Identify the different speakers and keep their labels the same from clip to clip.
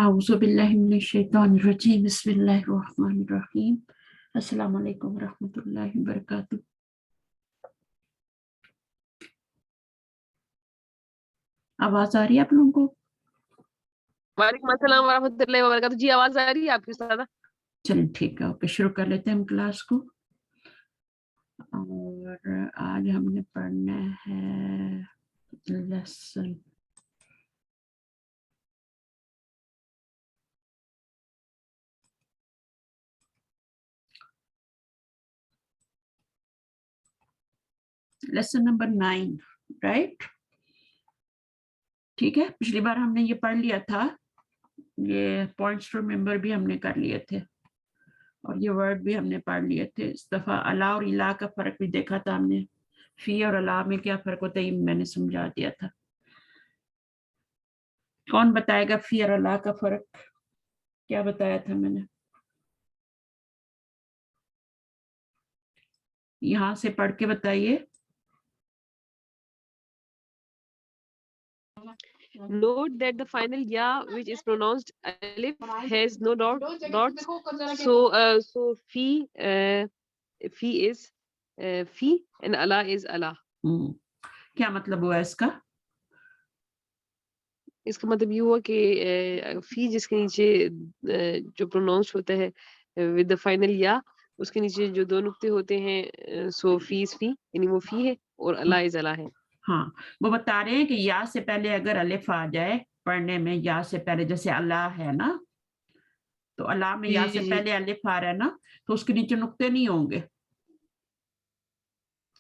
Speaker 1: اعوذ باللہ من الشیطان الرجیم بسم اللہ الرحمن الرحیم السلام علیکم ورحمۃ اللہ وبرکاتہ۔ آواز آ رہی ہے آپ لوگوں کو؟
Speaker 2: وعلیکم السلام ورحمۃ اللہ وبرکاتہ۔ جی آواز آ رہی ہے آپ کی استاد؟
Speaker 1: چلیں ٹھیک ہے، اوکے شروع کر لیتے ہیں ہم کلاس کو۔ اور آج ہم نے پڑھنا ہے لیسن نمبر 9، رائٹ؟ ٹھیک ہے، پچھلی بار ہم نے یہ پڑھ لیا تھا، یہ پوائنٹس ٹو ریمبر بھی ہم نے کر لیے تھے اور یہ ورڈ بھی ہم نے پڑھ لیے تھے۔ اس دفعہ اللہ اور الہ کا فرق بھی دیکھا تھا ہم نے، فی اور اللہ میں کیا فرق ہوتا ہے یہ میں نے سمجھا دیا تھا۔ کون بتائے گا فی اور اللہ کا فرق؟ کیا بتایا تھا میں نے؟ یہاں سے پڑھ کے بتائیے۔
Speaker 2: Note that the final ya which is pronounced alif has no dots. So fi is fi and Allah is Allah.
Speaker 1: کیا مطلب ہوا اس کا؟
Speaker 2: اس کا مطلب یہ ہوا کہ فی جس کے نیچے جو پروناؤنس ہوتا ہے with the final ya اس کے نیچے جو دو نقطے ہوتے ہیں سو فی از فی یعنی وہ فی ہے اور اللہ از اللہ ہے۔
Speaker 1: ہاں، وہ بتا رہے ہیں کہ یا سے پہلے اگر الف آ جائے پڑھنے میں، یا سے پہلے جیسے اللہ ہے نا، تو اللہ میں یا سے پہلے الف آ رہا ہے نا، تو اس کے نیچے نقطے نہیں ہوں گے۔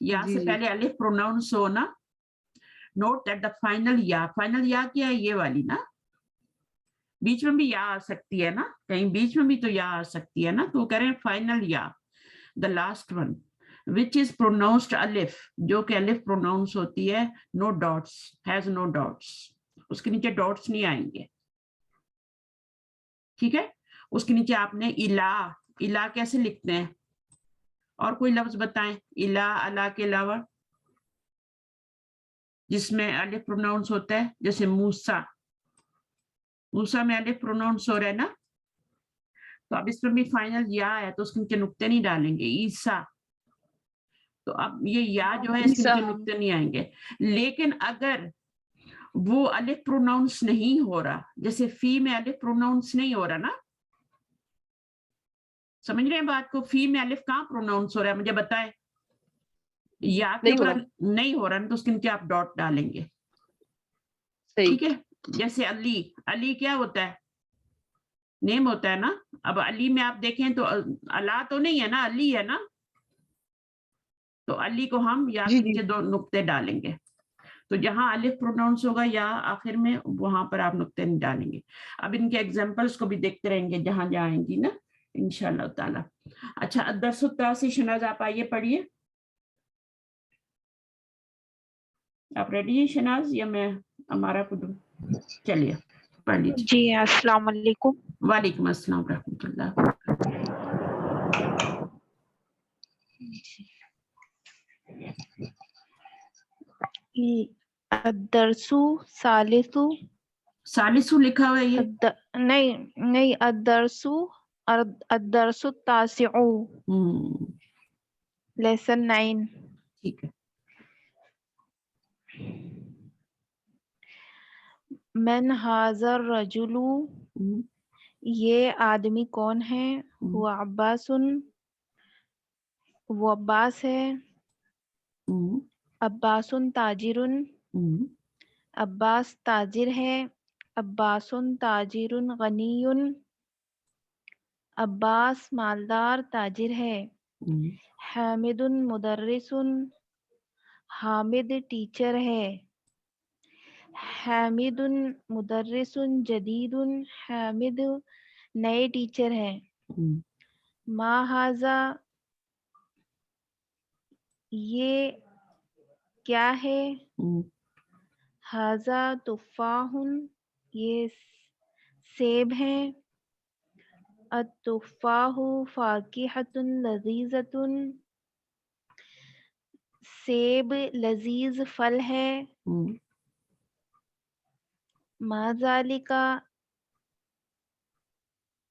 Speaker 1: یا سے پہلے الف پروناؤنس ہو نا، نوٹ دیٹ دا فائنل یا کیا ہے؟ یہ والی نا، بیچ میں بھی یا آ سکتی ہے نا، کہیں بیچ میں بھی تو یا آ سکتی ہے نا، تو وہ کہہ رہے ہیں فائنل یا، the last one which is pronounced alif، جو کہ الف پروناؤنس ہوتی ہے، no dots، has no dots، اس کے نیچے ڈاٹس نہیں آئیں گے، ٹھیک ہے؟ اس کے نیچے آپ نے الہ کیسے لکھتے ہیں؟ اور کوئی لفظ بتائیں اللہ کے علاوہ جس میں الف پروناؤنس ہوتا ہے، جیسے موسیٰ میں الف پروناؤنس ہو رہا ہے نا، تو اب اس میں بھی فائنل یا ہے تو اس کے نیچے نقطے نہیں ڈالیں گے۔ عیسیٰ، تو اب یہ یا جو ہے اس کے نیچے نقطے نہیں آئیں گے۔ لیکن اگر وہ الف پروناؤنس نہیں ہو رہا، جیسے فی میں الف پروناؤنس نہیں ہو رہا نا، سمجھ رہے ہیں بات کو؟ فی میں الف کہاں پروناؤنس ہو رہا ہے مجھے بتائیں؟ یا کے اوپر نہیں ہو رہا نا، تو اس کے نیچے آپ ڈاٹ ڈالیں گے، ٹھیک ہے؟ جیسے علی کیا ہوتا ہے؟ نیم ہوتا ہے نا۔ اب علی میں آپ دیکھیں تو اللہ تو نہیں ہے نا، علی ہے نا، تو علی کو ہم یا کے نیچے دو نقطے ڈالیں گے، تو جہاں الف پروناؤنس ہوگا یا آخر میں، وہاں پر آپ نقطے نہیں ڈالیں گے۔ اب ان کے ایگزامپلس کو بھی دیکھتے رہیں گے جہاں جہاں آئیں گی نا انشاءاللہ تعالی۔ اچھا، الدرس التاسی، شناز آپ آئیے پڑھیے۔ آپ ریڈی ہیں شناز یا میں ہمارا کو دوں؟ چلیے پڑھ لیجیے۔
Speaker 3: جی السلام علیکم۔
Speaker 1: وعلیکم السلام ورحمۃ اللہ وبرکاتہ۔
Speaker 3: الدرس
Speaker 1: ثالثو لکھا ہوا ہے یہ؟
Speaker 3: نہیں الدرس التاسع، لیسن 9۔
Speaker 1: ٹھیک ہے۔
Speaker 3: من ھذا الرجل، یہ آدمی کون ہے؟ وہ عباس ہے۔ عباس تاجر، عباس تاجر ہے۔ عباس تاجر غنی، عباس مالدار تاجر ہے۔ حامد مدرس، حامد ٹیچر ہے۔ حامد مدرس جدید، حامد نئے ٹیچر ہے۔ ما ھذا، یہ کیا ہے؟ ھذا تفاح، یہ سیب ہے۔ التفاح فاکہۃ لذیذۃ، سیب لذیذ پھل ہے۔ ما ذالک،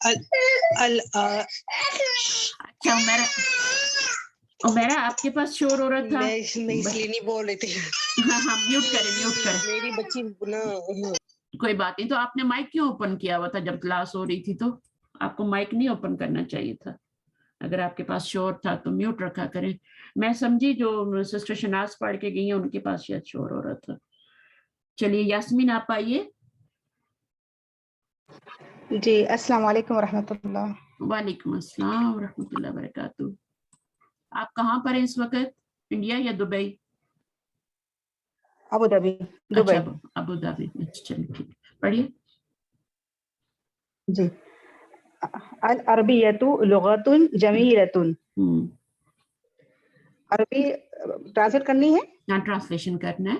Speaker 1: اچھا عمیرہ آپ کے پاس شور ہو رہا تھا.
Speaker 4: میں اس لیے نہیں بول رہی تھی.
Speaker 1: ہاں ہاں میوٹ کریں
Speaker 4: میری بچی نا
Speaker 1: کوئی بات نہیں. تو آپ نے مائک کیوں اوپن کیا ہوا تھا جب کلاس ہو رہی تھی؟ تو آپ کو مائک نہیں اوپن کرنا چاہیے تھا. اگر آپ کے پاس شور تھا تو میوٹ رکھا کریں. میں سمجھی جو سسٹر شناز پڑھ کے گئی ہیں ان کے پاس شاید شور ہو رہا تھا. چلیے یاسمین آپ آئیے.
Speaker 5: جی السلام علیکم ورحمۃ اللہ.
Speaker 1: وعلیکم السلام ورحمۃ اللہ وبرکاتہ. آپ کہاں پر ہیں اس وقت؟ انڈیا یا دبئی؟
Speaker 5: Abu Dhabi Dubai.
Speaker 1: اچھا ابو دھابی. اچھا چلیے ٹھیک پڑھیے.
Speaker 5: جی العربیۃ لغۃ جمیلۃ. عربی ٹرانسلیٹ کرنی ہے.
Speaker 1: ہاں ٹرانسلیشن کرنا ہے.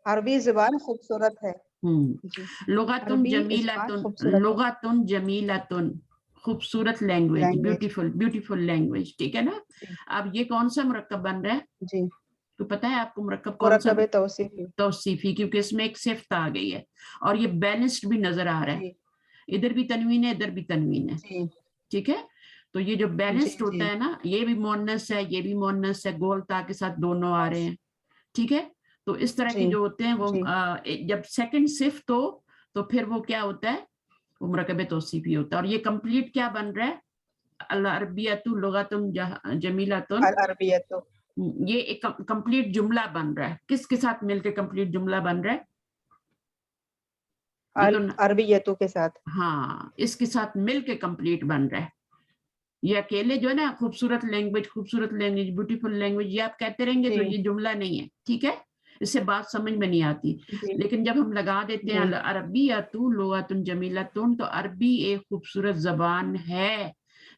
Speaker 5: عربی زبان خوبصورت ہے. جی
Speaker 1: لغتن
Speaker 5: عربی
Speaker 1: جمیلۃ.
Speaker 5: زبان خوبصورت
Speaker 1: لغتن جمیلۃ خوبصورت لینگویج. Beautiful language. ٹھیک ہے نا. اب یہ کون سا مرکب بن رہا ہے؟
Speaker 5: جی
Speaker 1: تو پتہ ہے آپ کو مرکب کون سا؟
Speaker 5: مرکب توصیفی.
Speaker 1: توصیفی کیونکہ اس میں ایک صفت آ گئی ہے اور یہ بیلنسڈ بھی نظر آ رہا ہے.
Speaker 5: جی
Speaker 1: ادھر بھی تنوین ہے ادھر بھی تنوین ہے.
Speaker 5: جی
Speaker 1: ٹھیک ہے. تو یہ جو بیلنسڈ
Speaker 5: جی
Speaker 1: ہوتا ہے نا یہ بھی مؤنث ہے یہ بھی مؤنث ہے. گول تا کے ساتھ دونوں آ رہے ہیں. ٹھیک ہے. تو اس طرح کے
Speaker 5: جی
Speaker 1: جو ہوتے ہیں وہ
Speaker 5: جی
Speaker 1: جب سیکنڈ صفت ہو تو پھر وہ کیا ہوتا ہے؟ وہ مرکب توصیفی ہوتا ہے. اور یہ کمپلیٹ کیا بن رہا ہے؟ العربیۃ لغۃ جمیلۃ.
Speaker 5: العربیۃ
Speaker 1: یہ ایک کمپلیٹ جملہ بن رہا ہے. کس کے ساتھ مل کے کمپلیٹ جملہ بن رہا ہے؟
Speaker 5: عربیتوں کے ساتھ.
Speaker 1: ہاں اس کے ساتھ مل کے کمپلیٹ بن رہا ہے. یہ اکیلے جو ہے نا خوبصورت لینگویج بیوٹیفل لینگویج یہ آپ کہتے رہیں گے تو
Speaker 5: جی
Speaker 1: یہ جملہ نہیں ہے. ٹھیک ہے. اس سے بات سمجھ میں نہیں آتی.
Speaker 5: جی
Speaker 1: لیکن جب ہم لگا دیتے ہیں
Speaker 5: جی
Speaker 1: العربیۃ لغۃ جمیلۃ تو عربی ایک خوبصورت زبان ہے.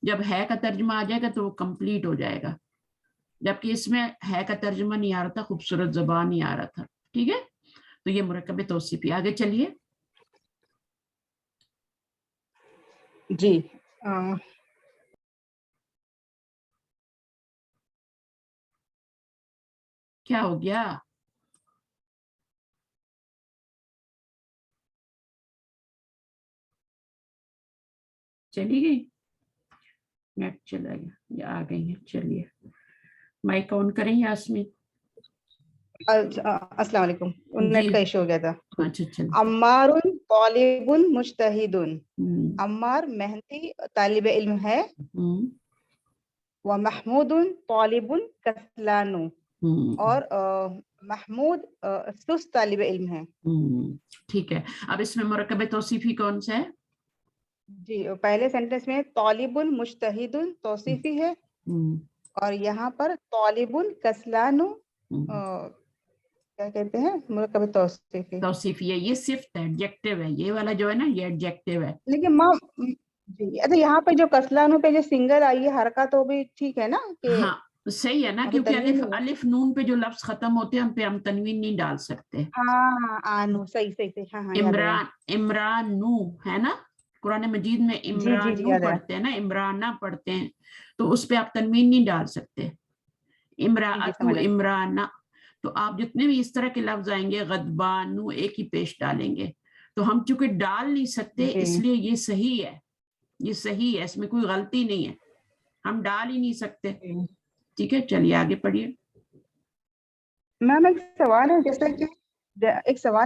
Speaker 1: جب ہے کا ترجمہ آ جائے گا تو وہ کمپلیٹ ہو جائے گا. جبکہ اس میں ہے کا ترجمہ نہیں آ رہا تھا خوبصورت زبان ہی آ رہا تھا. ٹھیک ہے. تو یہ مرکب توصیفی. آگے چلیے.
Speaker 5: جی
Speaker 1: کیا ہو گیا؟ چلی گئی؟ نیٹ چلا گیا یا آ گئی ہیں؟ چلیے مائک آن کریں یاسمین.
Speaker 5: السلام علیکم. نیٹ
Speaker 1: جی
Speaker 5: کا ایشو ہو گیا تھا.
Speaker 1: اچھا چل.
Speaker 5: عمار طالب مجتہد. عمار محنتی طالب علم ہے. ومحمود طالب کسلان. اور محمود سست طالب علم ہے.
Speaker 1: ٹھیک ہے. اب اس میں مرکب توصیفی کون سا ہے؟
Speaker 5: جی پہلے سینٹنس میں طالب مجتہد توصیفی ہے اور یہاں پر طالب کسلان کیا کہتے ہیں مرکب توصیفی
Speaker 1: ہے. یہ صفت ہے ایڈجیکٹیو ہے. یہ والا جو ہے نا یہ ایڈجیکٹیو ہے.
Speaker 5: لیکن جی اچھا یہاں پہ جو کسلانو پہ جو سنگل آئی ہے حرکت تو بھی ٹھیک ہے نا کہ
Speaker 1: ہاں صحیح ہے نا کیونکہ الف نون پہ جو لفظ ختم ہوتے ہیں ہم پہ ہم تنوین نہیں ڈال سکتے.
Speaker 5: آنو صحیح ہاں
Speaker 1: عمران نو ہے نا. قرآن مجید میں
Speaker 5: جی
Speaker 1: عمران
Speaker 5: جی
Speaker 1: نو پڑھتے ہیں نا عمرانہ پڑھتے ہیں تو اس پہ آپ تنوین نہیں ڈال سکتے. امراۃ عمرانہ. تو آپ جتنے بھی اس طرح کے لفظ آئیں گے غضبانو ایک ہی پیش ڈالیں گے. تو ہم چونکہ ڈال نہیں سکتے اس لیے یہ صحیح ہے. یہ صحیح ہے. اس میں کوئی غلطی نہیں ہے. ہم ڈال ہی نہیں سکتے. ٹھیک ہے چلیے آگے پڑھیے.
Speaker 5: میم ایک سوال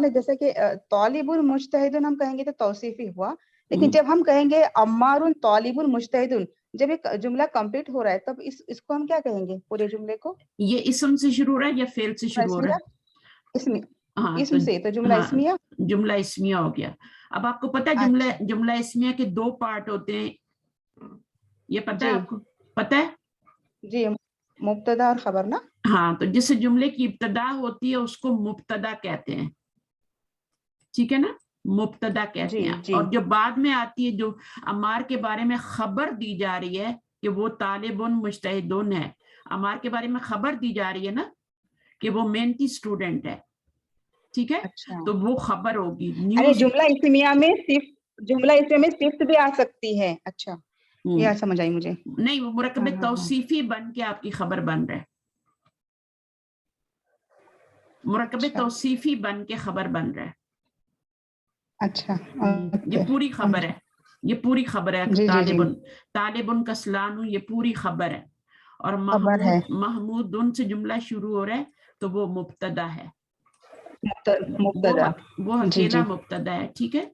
Speaker 5: ہے جیسے کہ طالب المجتہد ہم کہیں گے تو توصیفی ہوا. لیکن جب ہم کہیں گے عمار طالب المجتہد جب ایک جملہ کمپلیٹ ہو رہا ہے تب اس کو ہم کیا کہیں گے پورے جملے کو؟
Speaker 1: یہ اسم سے شروع ہو رہا ہے یا فعل سے شروع ہو رہا ہے؟
Speaker 5: اسم سے. تو جملہ اسمیہ.
Speaker 1: جملہ اسمیہ ہو گیا. اب آپ کو پتہ ہے جملہ اسمیہ کے 2 پارٹ ہوتے ہیں. یہ پتہ ہے آپ کو؟ پتہ ہے
Speaker 5: جی مبتدا اور خبر نا.
Speaker 1: ہاں تو جس جملے کی ابتدا ہوتی ہے اس کو مبتدا کہتے ہیں. ٹھیک ہے نا. مبتدا کہتے ہیں. اور جو بعد میں آتی ہے جو عمار کے بارے میں خبر دی جا رہی ہے کہ وہ طالب مجتہدون ہے. عمار کے بارے میں خبر دی جا رہی ہے نا کہ وہ محنتی اسٹوڈنٹ ہے. ٹھیک ہے. تو وہ خبر ہوگی.
Speaker 5: جملہ اسمیہ میں صفت بھی آ سکتی ہے. اچھا یہ سمجھ آئی مجھے.
Speaker 1: نہیں وہ مرکب توصیفی بن کے آپ کی خبر بن رہا ہے. مرکب توصیفی بن کے خبر بن رہا ہے.
Speaker 5: اچھا
Speaker 1: یہ پوری خبر ہے. یہ پوری خبر ہے.
Speaker 5: جی جی جی
Speaker 1: طالبن طالبن کسلان یہ پوری خبر ہے. اور
Speaker 5: خبر ہے.
Speaker 1: محمود ان سے جملہ شروع ہو رہا ہے تو وہ مبتدا ہے.
Speaker 5: مبتدا
Speaker 1: وہ
Speaker 5: جی
Speaker 1: اکیلا
Speaker 5: جی
Speaker 1: مبتدا ہے. ٹھیک ہے.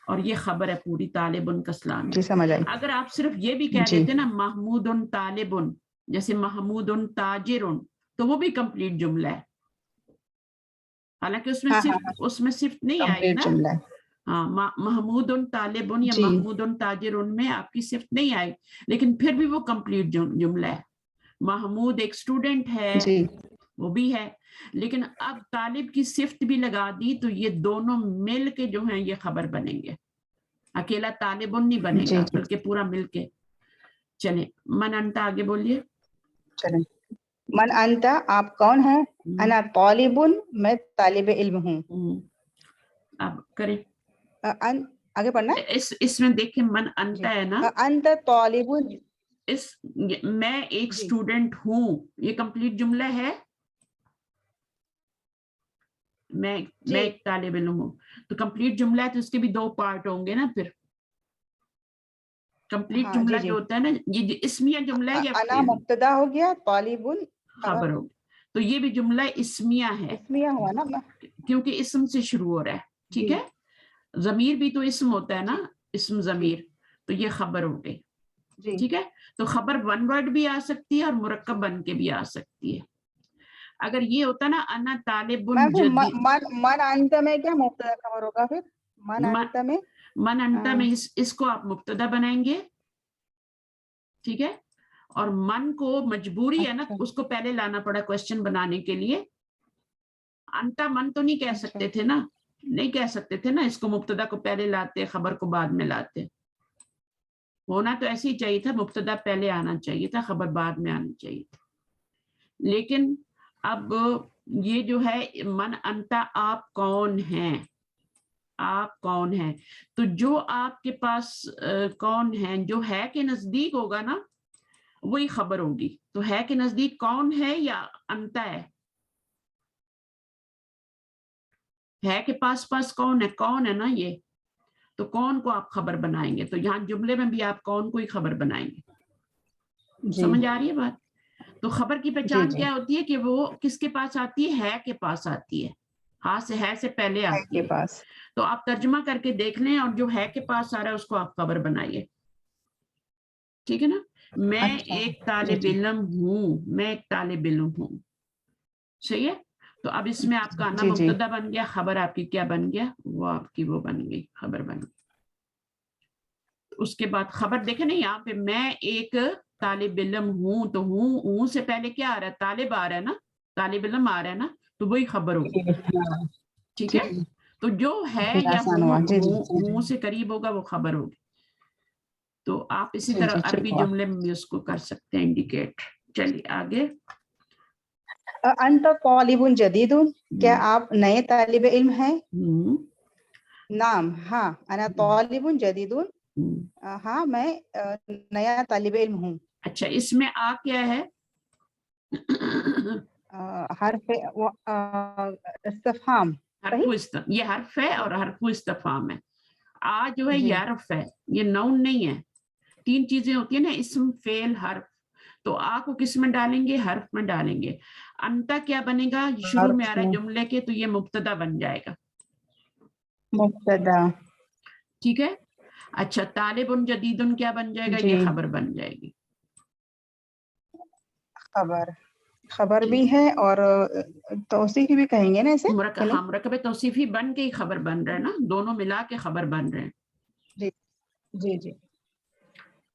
Speaker 1: اور یہ خبر ہے پوری طالبن کسلان.
Speaker 5: جی سمجھ آئی.
Speaker 1: اگر آپ صرف یہ بھی کہہ
Speaker 5: جی
Speaker 1: دیتے نا محمود طالبن جیسے محمود تاجر تو وہ بھی کمپلیٹ جملہ ہے. حالانکہ اس میں
Speaker 5: ہاں
Speaker 1: صرف اس میں صرف نہیں آئی
Speaker 5: کمپلیٹ
Speaker 1: نا.
Speaker 5: جملہ ہے.
Speaker 1: ہاں محمود طالبن یا
Speaker 5: جی
Speaker 1: محمود تاجر میں آپ کی صفت نہیں آئی لیکن پھر بھی وہ کمپلیٹ جملہ ہے. محمود ایک اسٹوڈنٹ ہے
Speaker 5: جی
Speaker 1: وہ بھی ہے لیکن اب طالب کی صفت بھی لگا دی تو یہ دونوں مل کے جو ہیں یہ خبر بنیں گے. اکیلا طالبن نہیں بنے
Speaker 5: جی
Speaker 1: گا
Speaker 5: جی
Speaker 1: بلکہ پورا مل کے. چلیں من انت آگے بولیے.
Speaker 5: چلیں. من انت آپ کون ہیں؟ انا طالبن میں طالب علم ہوں.
Speaker 1: اب کریں
Speaker 5: آگے پڑھنا ہے.
Speaker 1: اس میں دیکھیں من انت
Speaker 5: جی
Speaker 1: ہے نا
Speaker 5: انت طالبن
Speaker 1: میں ایک
Speaker 5: جی
Speaker 1: اسٹوڈنٹ ہوں یہ کمپلیٹ جملہ ہے. میں
Speaker 5: جی
Speaker 1: ایک طالب علم ہوں تو کمپلیٹ جملہ ہے تو اس کے بھی دو پارٹ ہوں گے نا. پھر کمپلیٹ
Speaker 5: ہاں
Speaker 1: جملہ
Speaker 5: جی جی
Speaker 1: جو ہوتا ہے نا یہ اسمیہ جملہ ہے یا
Speaker 5: انا مبتدا ہو گیا طالبن
Speaker 1: خبر ہو. تو یہ بھی جملہ اسمیہ ہے
Speaker 5: اسمیہ ہوا نا.
Speaker 1: کیونکہ اسم سے شروع ہو رہا ہے. ٹھیک
Speaker 5: جی
Speaker 1: ہے. ضمیر بھی تو اسم ہوتا ہے نا.
Speaker 5: جی
Speaker 1: اسم
Speaker 5: جی
Speaker 1: ضمیر تو یہ خبر ہو گئی.
Speaker 5: جی
Speaker 1: ٹھیک ہے. تو خبر ون ورڈ بھی آ سکتی ہے اور مرکب بن کے بھی آ سکتی ہے. اگر یہ ہوتا نا انا طالب جدید
Speaker 5: من انت میں کیا مبتدا خبر ہوگا پھر؟ من انت میں
Speaker 1: من انت میں اس کو آپ مبتدا بنائیں گے. ٹھیک ہے. اور من کو مجبوری ہے نا
Speaker 5: اچھا
Speaker 1: اس کو پہلے لانا پڑا کوشچن بنانے کے لیے. انتا من تو نہیں کہہ
Speaker 5: اچھا
Speaker 1: سکتے تھے نا. نہیں کہہ سکتے تھے نا اس کو مبتدا کو پہلے لاتے خبر کو بعد میں لاتے. ہونا تو ایسے ہی چاہیے تھا مبتدا پہلے آنا چاہیے تھا خبر بعد میں آنی چاہیے تھی. لیکن اب یہ جو ہے من انتا آپ کون ہیں. آپ کون ہیں تو جو آپ کے پاس کون ہیں جو ہے کے نزدیک ہوگا نا وہی خبر ہوگی. تو ہے کے نزدیک کون ہے یا انتا ہے کے پاس کون ہے نا یہ. تو کون کو آپ خبر بنائیں گے تو یہاں جملے میں بھی آپ کون کو ہی خبر بنائیں گے.
Speaker 5: جی
Speaker 1: سمجھ آ رہی ہے بات. تو خبر کی
Speaker 5: جی
Speaker 1: پہچان
Speaker 5: جی
Speaker 1: کیا ہوتی ہے کہ وہ کس کے پاس آتی ہے کے پاس آتی ہے. ہاں سے ہے سے پہلے
Speaker 5: ہے
Speaker 1: آتی
Speaker 5: کے
Speaker 1: ہے.
Speaker 5: پاس.
Speaker 1: تو آپ ترجمہ کر کے دیکھ لیں اور جو ہے کے پاس آ رہا ہے اس کو آپ خبر بنائیے. ٹھیک ہے نا. میں
Speaker 5: اچھا
Speaker 1: ایک
Speaker 5: جی
Speaker 1: طالب
Speaker 5: جی
Speaker 1: علم ہوں. میں ایک طالب علم ہوں. صحیح ہے. تو اب اس میں آپ کا آنا
Speaker 5: جی جی
Speaker 1: مبتدا بن گیا. خبر آپ کی کیا بن گیا وہ آپ کی وہ بن گئی خبر بن گئی. اس کے بعد خبر دیکھیں نا یہاں پہ میں ایک طالب علم ہوں تو ہوں سے پہلے کیا آ رہا ہے طالب آ رہا ہے نا. طالب علم آ رہا ہے نا تو وہی خبر ہوگی. ٹھیک ہے. تو جو ہے
Speaker 5: پھر
Speaker 1: یا
Speaker 5: آسان ہوا. جی جی
Speaker 1: ہوں سے قریب ہوگا وہ خبر ہوگی. تو آپ اسی
Speaker 5: جی
Speaker 1: طرح
Speaker 5: جی ٹھیک
Speaker 1: عربی
Speaker 5: ہوا.
Speaker 1: جملے میں بھی اس کو کر سکتے ہیں انڈیکیٹ. چلیے آگے.
Speaker 5: انت طالب جدید کیا آپ نئے طالب علم ہیں؟ نعم ہاں انا طالب جدید ہاں میں نیا طالب علم ہوں.
Speaker 1: اچھا اس میں آ کیا ہے؟
Speaker 5: حرف استفہام.
Speaker 1: یہ حرف ہے اور حرف استفہام ہے. آ جو ہے
Speaker 5: جی
Speaker 1: یہ حرف ہے یہ نون نہیں ہے. تین چیزیں ہوتی ہیں نا اسم فعل حرف. تو آ کو کس میں ڈالیں گے حرف میں ڈالیں گے. انتا کیا بنے گا شروع میں آ رہا ہے جملے کے تو یہ مبتدا بن جائے گا.
Speaker 5: مبتدا.
Speaker 1: ٹھیک ہے. اچھا طالب جدید کیا بن جائے گا
Speaker 5: جی
Speaker 1: یہ خبر بن جائے گی.
Speaker 5: خبر بھی ہے اور توصیف بھی کہیں گے نا اسے.
Speaker 1: مرکب توصیفی بن کے ہی خبر بن رہا ہے نا. دونوں ملا کے خبر بن رہے ہیں.
Speaker 5: جی جی جی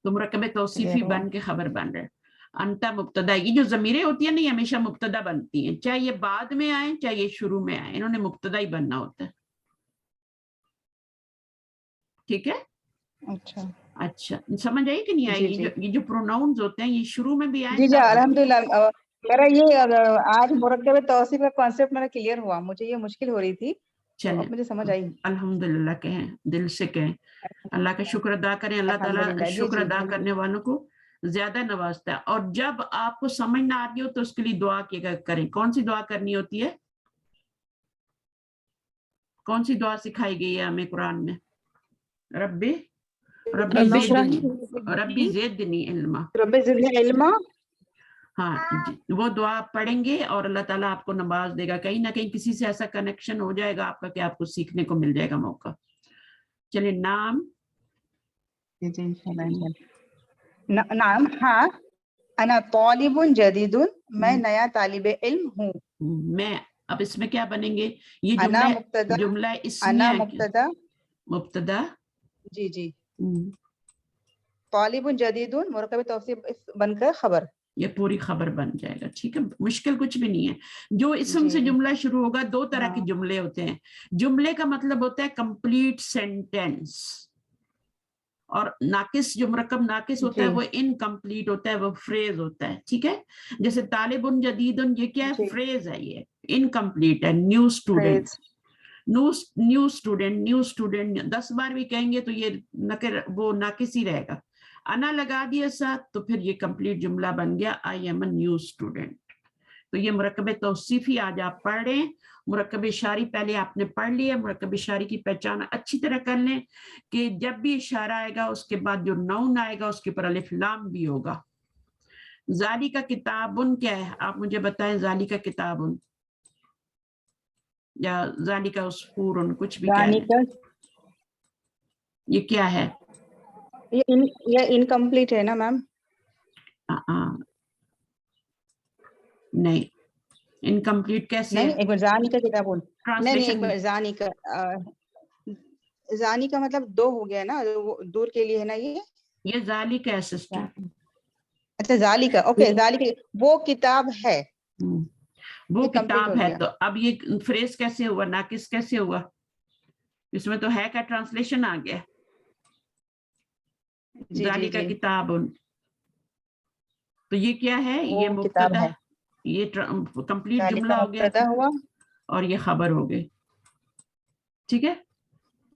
Speaker 1: تو مرکب توصیفی
Speaker 5: کلیئر ہوا.
Speaker 1: بن کے خبر بن رہے ہیں. انتا مبتدا. یہ جو ضمیریں ہوتی ہیں نا یہ ہمیشہ مبتدا بنتی ہیں چاہے یہ بعد میں آئیں چاہے یہ شروع میں آئیں. انہوں نے مبتدا ہی بننا ہوتا ہے. ٹھیک ہے. اچھا سمجھ آئی کہ نہیں
Speaker 5: جی
Speaker 1: آئی.
Speaker 5: جی
Speaker 1: یہ جو پروناؤنز ہوتے ہیں یہ شروع میں بھی آئیں
Speaker 5: جی جی
Speaker 1: تب.
Speaker 5: الحمدللہ. میرا یہ آج مرکب توصیف کا کانسیپٹ میرا کلیئر ہوا. مجھے یہ مشکل ہو رہی تھی تو
Speaker 1: چلیں
Speaker 5: اب مجھے سمجھ آئی.
Speaker 1: الحمدللہ کہیں دل سے کہیں اللہ کا شکر ادا کریں. اللہ تعالیٰ
Speaker 5: الحمدللہ. جی
Speaker 1: شکر
Speaker 5: جی
Speaker 1: ادا کرنے والوں کو زیادہ نوازتا ہے. اور جب آپ کو سمجھ نہ آ رہی ہو تو اس کے لیے دعا کریں. کون سی دعا کرنی ہوتی ہے؟ کون سی دعا سکھائی گئی ہے ہمیں قرآن میں؟ ربی ربی زدنی علما.
Speaker 5: رب زدنی علما.
Speaker 1: ہاں وہ دعا آپ پڑھیں گے اور اللہ تعالیٰ آپ کو نواز دے گا. کہیں نہ کہیں کسی سے ایسا کنیکشن ہو جائے گا آپ کا کہ آپ کو سیکھنے کو مل جائے گا موقع. چلیے نام.
Speaker 5: نام. ہاں انا طالب جدید، میں نیا طالب علم ہوں.
Speaker 1: میں اب اس میں کیا بنیں گے؟ یہ
Speaker 5: انا مبتدا،
Speaker 1: جملہ
Speaker 5: انا
Speaker 1: اسمیہ. مبتدا.
Speaker 5: جی جی. طالب جدید مرکب توصیف بن کر خبر. یہ
Speaker 1: پوری خبر بن جائے گا. ٹھیک ہے، مشکل کچھ بھی نہیں ہے. جو اسم سے جملہ شروع ہوگا دو طرح کے جملے ہوتے ہیں. جملے کا مطلب ہوتا ہے کمپلیٹ سینٹینس، اور ناقص جو مرکب ناقص ہوتا ہے وہ انکمپلیٹ ہوتا ہے، وہ فریز ہوتا ہے. ٹھیک ہے، جیسے طالب جدید یہ کیا ہے؟ فریز ہے، یہ انکمپلیٹ ہے. نیو اسٹوڈنٹ، نیو اسٹوڈنٹ 10 بار بھی کہیں گے تو یہ وہ ناقص ہی رہے گا. انا لگا دیا ساتھ تو پھر یہ کمپلیٹ جملہ بن گیا I am a new student. تو یہ مرکب توصیفی آج آپ پڑھ رہے ہیں. مرکب اشاری پہلے آپ نے پڑھ لیا. مرکب اشاری کی پہچان اچھی طرح کر لیں کہ جب بھی اشارہ آئے گا اس کے بعد جو نون آئے گا اس کے اوپر الف لام بھی ہوگا. ذالک کتابن کیا ہے آپ مجھے بتائیں؟ ذالک کتابن یا ذالک عصفور کچھ بھی کہہ لیں، یہ کیا ہے؟
Speaker 5: یہ انکمپلیٹ ہے نا میم؟
Speaker 1: نہیں، انکمپلیٹ کیسے؟
Speaker 5: نہیں، ایک بار زانی کا کتاب نہیں، ایک بار زانی کا مطلب دو ہو گیا نا، دور کے لیے ہے نا یہ
Speaker 1: ذالی کا اسسٹنٹ.
Speaker 5: اچھا ذالی کا، اوکے ذالی کا وہ کتاب ہے،
Speaker 1: وہ کتاب ہے. تو اب یہ فریز کیسے ہوا؟ ناقص کیسے ہوا؟ اس میں تو ہے کا ٹرانسلیشن آ گیا. ذالی کا کتاب، تو یہ کیا ہے؟ یہ مبتدا، یہ کمپلیٹ جملہ ہو گیا اور یہ خبر ہو گئی. ٹھیک ہے،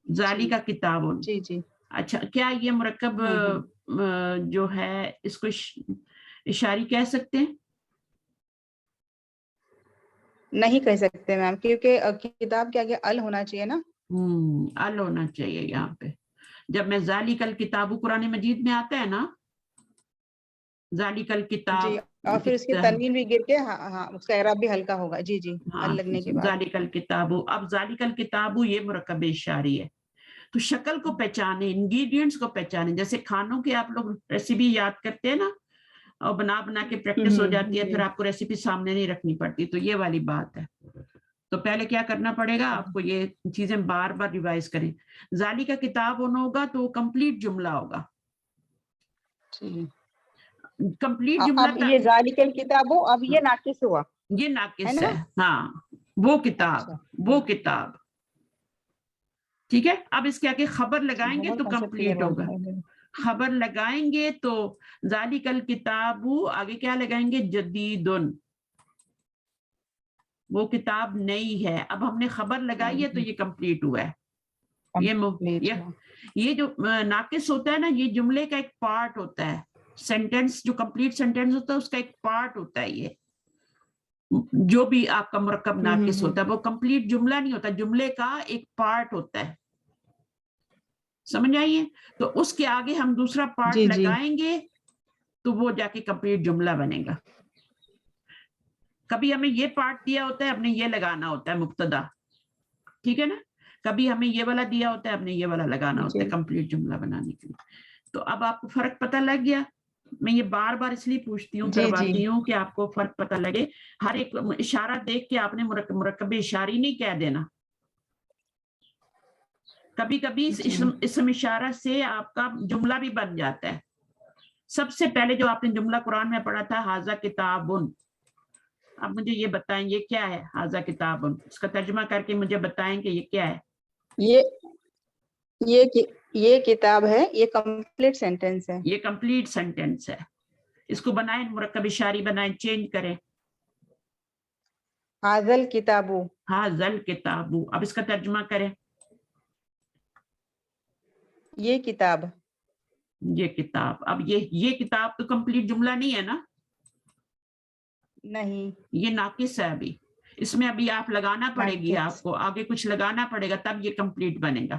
Speaker 1: ذالی کا کتاب.
Speaker 5: جی جی.
Speaker 1: اچھا، کیا یہ مرکب جو ہے اس کو اشاری کہہ سکتے ہیں؟
Speaker 5: نہیں کہہ سکتے میم، کیونکہ کتاب کے آگے ال ہونا چاہیے نا.
Speaker 1: ال ہونا چاہیے یہاں پہ. جب میں ذالک الکتاب قرآن مجید میں آتا ہے نا، ذالک الکتاب،
Speaker 5: اور پھر اس کے تنوین بھی گر کے ہاں اس کا اعراب بھی ہلکا ہوگا. جی جی، ال لگنے کے بعد
Speaker 1: ذالک الکتاب. اب ذالک الکتاب یہ مرکب اشاری ہے. تو شکل کو پہچانے، انگریڈینٹس کو پہچانے. جیسے کھانوں کے آپ لوگ ریسیپی یاد کرتے ہیں نا، اور بنا کے پریکٹس ہو جاتی ہے، پھر آپ کو ریسیپی سامنے نہیں رکھنی پڑتی. تو یہ والی بات ہے. تو پہلے کیا کرنا پڑے گا آپ کو؟ یہ چیزیں بار بار ریوائز کریں. ذالک کا کتاب ہونا ہوگا تو وہ کمپلیٹ جملہ ہوگا. کمپلیٹ جملہ.
Speaker 5: اب یہ ذالک الکتاب، اب یہ ناقص ہوا،
Speaker 1: یہ ناقص ہے. ہاں، وہ کتاب، وہ کتاب. ٹھیک ہے، اب اس کے آگے خبر لگائیں گے تو کمپلیٹ ہوگا. خبر لگائیں گے تو ذالک الکتاب، آگے کیا لگائیں گے؟ جدیدن، وہ کتاب نئی ہے. اب ہم نے خبر لگائی ہے تو یہ کمپلیٹ ہوا ہے. یہ جو ناقص ہوتا ہے نا، یہ جملے کا ایک پارٹ ہوتا ہے. سینٹینس جو کمپلیٹ سینٹینس ہوتا ہے اس کا ایک پارٹ ہوتا ہے. یہ جو بھی آپ کا مرکب ناقص ہوتا ہے وہ کمپلیٹ جملہ نہیں ہوتا، جملے کا ایک پارٹ ہوتا ہے. سمجھ آئیے؟ تو اس کے آگے ہم دوسرا پارٹ لگائیں گے تو وہ جا کے کمپلیٹ جملہ بنے گا. کبھی ہمیں یہ پارٹ دیا ہوتا ہے، ہم نے یہ لگانا ہوتا ہے مبتدا. ٹھیک ہے نا؟ کبھی ہمیں یہ والا دیا ہوتا ہے، ہم نے یہ والا لگانا ہوتا ہے کمپلیٹ جملہ بنانے کے لیے. تو اب آپ کو فرق پتہ لگ گیا. میں یہ بار بار اس لیے پوچھتی ہوں، کرواتی ہوں کہ آپ کو فرق پتہ لگے. ہر ایک اشارہ دیکھ کے آپ نے مرکب اشاری نہیں کہہ دینا. کبھی کبھی اسم اشارہ سے آپ کا جملہ بھی بن جاتا ہے. سب سے پہلے جو آپ نے جملہ قرآن میں پڑھا تھا، ھذا کتابن. اب مجھے یہ بتائیں یہ کیا ہے ھذا کتابن؟ اس کا ترجمہ کر کے مجھے بتائیں کہ یہ کیا ہے.
Speaker 5: یہ کتاب ہے، یہ کمپلیٹ سینٹینس ہے.
Speaker 1: یہ کمپلیٹ سینٹینس ہے. اس کو بنائیں، مرکب اشاری بنائیں، چینج کریں.
Speaker 5: ھذا الکتاب،
Speaker 1: ھذا الکتاب. اب اس کا ترجمہ کریں.
Speaker 5: یہ کتاب،
Speaker 1: یہ کتاب. اب یہ کتاب تو کمپلیٹ جملہ نہیں ہے نا؟
Speaker 5: نہیں،
Speaker 1: یہ ناقص ہے. ابھی اس میں ابھی آپ لگانا پڑے گی، آپ کو آگے کچھ لگانا پڑے گا تب یہ کمپلیٹ بنے گا.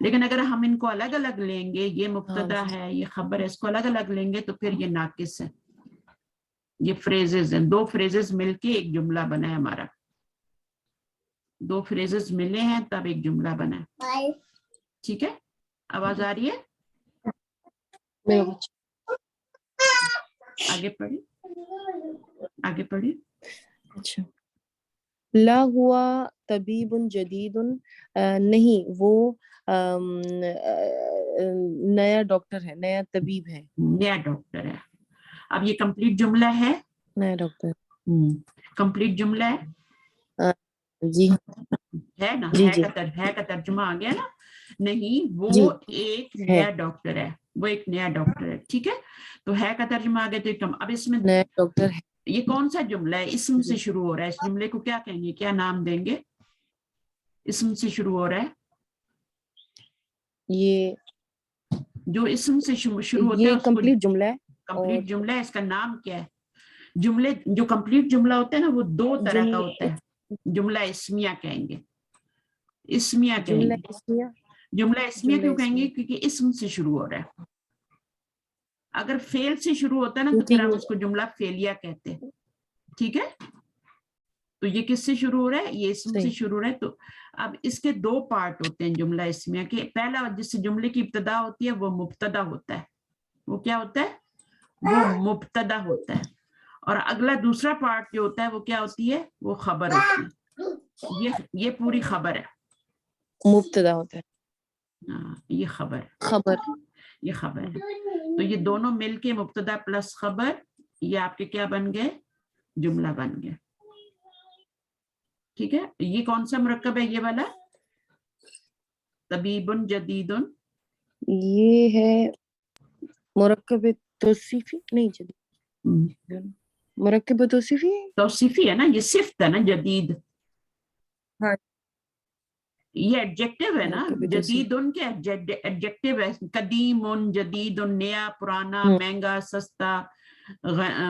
Speaker 1: لیکن اگر ہم ان کو الگ الگ لیں گے، یہ مبتدا ہے یہ خبر ہے، اس کو الگ الگ لیں گے تو پھر یہ ناقص ہے. یہ فریزز ہیں، 2 فریزز مل کے ایک جملہ بنا ہے ہمارا، 2 فریزز ملے ہیں تب ایک جملہ بنا ہے. ٹھیک ہے، آواز آ رہی ہے؟ آگے پڑھی آگے پڑھی.
Speaker 6: اچھا. لا ہوا طبیب جدید، نہیں وہ نیا ڈاکٹر ہے، نیا طبیب ہے.
Speaker 1: نیا ڈاکٹر ہے. اب یہ کمپلیٹ جملہ ہے،
Speaker 6: نیا ڈاکٹر
Speaker 1: کمپلیٹ جملہ ہے.
Speaker 6: جی
Speaker 1: ہے نا،
Speaker 6: جی جی
Speaker 1: ہے کا ترجمہ آ گیا نا. نہیں وہ
Speaker 6: جی
Speaker 1: ایک
Speaker 6: ہے،
Speaker 1: نیا ڈاکٹر ہے، وہ ایک نیا ڈاکٹر ہے. ٹھیک ہے، تو ہے کا ترجمہ آ گیا. تو اب اس میں
Speaker 6: نیا ڈاکٹر ہے.
Speaker 1: یہ کون سا جملہ ہے؟ اسم سے
Speaker 6: جی.
Speaker 1: شروع ہو رہا ہے. اس جملے کو کیا کہیں گے، کیا نام دیں گے؟ اسم سے شروع ہو رہا ہے،
Speaker 6: یہ
Speaker 1: جو اسم سے شروع ہوتا ہے
Speaker 6: یہ
Speaker 1: اس کو
Speaker 6: کمپلیٹ جملہ ہے.
Speaker 1: کمپلیٹ جملہ ہے. اس کا نام کیا ہے؟ جملے جو کمپلیٹ جملہ ہوتا ہے نا وہ 2 طرح کا ہوتا ہے. جملہ اسمیہ کہیں گے، اسمیہ کہیں
Speaker 6: جملہ
Speaker 1: گے.
Speaker 6: اسمیہ.
Speaker 1: جملہ اسمیہ
Speaker 6: جملہ
Speaker 1: کیوں کہیں گے؟
Speaker 6: اسمیہ
Speaker 1: کیونکہ اسم سے شروع ہو رہا ہے. اگر فعل سے شروع ہوتا ہے نا تو
Speaker 6: کیونکہ
Speaker 1: پھر ہم اس کو جملہ فعلیہ کہتے ہیں. ٹھیک ہے، تو یہ کس سے شروع ہو رہا ہے؟ یہ اسم سے
Speaker 6: صحیح.
Speaker 1: شروع ہو رہا ہے. تو اب اس کے 2 پارٹ ہوتے ہیں جملہ اسمیہ کے. پہلا جس سے جملے کی ابتدا ہوتی ہے وہ مبتدا ہوتا ہے. وہ کیا ہوتا ہے؟ وہ مبتدا ہوتا ہے. اور اگلا دوسرا پارٹ جو ہوتا ہے وہ کیا ہوتی ہے؟ وہ خبر ہوتی ہے. یہ پوری خبر ہے.
Speaker 6: مبتدا ہوتا ہے.
Speaker 1: ہاں، یہ خبر،
Speaker 6: خبر.
Speaker 1: یہ خبر ہے. تو یہ دونوں مل کے مبتدا پلس خبر، یہ آپ کے کیا بن گئے؟ جملہ بن گیا. ٹھیک ہے، یہ کون سا مرکب ہے؟ یہ والا طبیب جدید.
Speaker 6: یہ ہے مرکب توصیفی، نہیں جدید، مرکب توصیفی.
Speaker 1: توصیفی ہے نا، یہ صفت ہے نا جدید.
Speaker 6: ہاں.
Speaker 1: یہ ایڈجیکٹیو ہے نا.
Speaker 6: مرکب
Speaker 1: جدید
Speaker 6: توصیفی.
Speaker 1: ان کے ایڈجیکٹیو ہے. قدیم جدید، نیا پرانا، مہنگا سستا،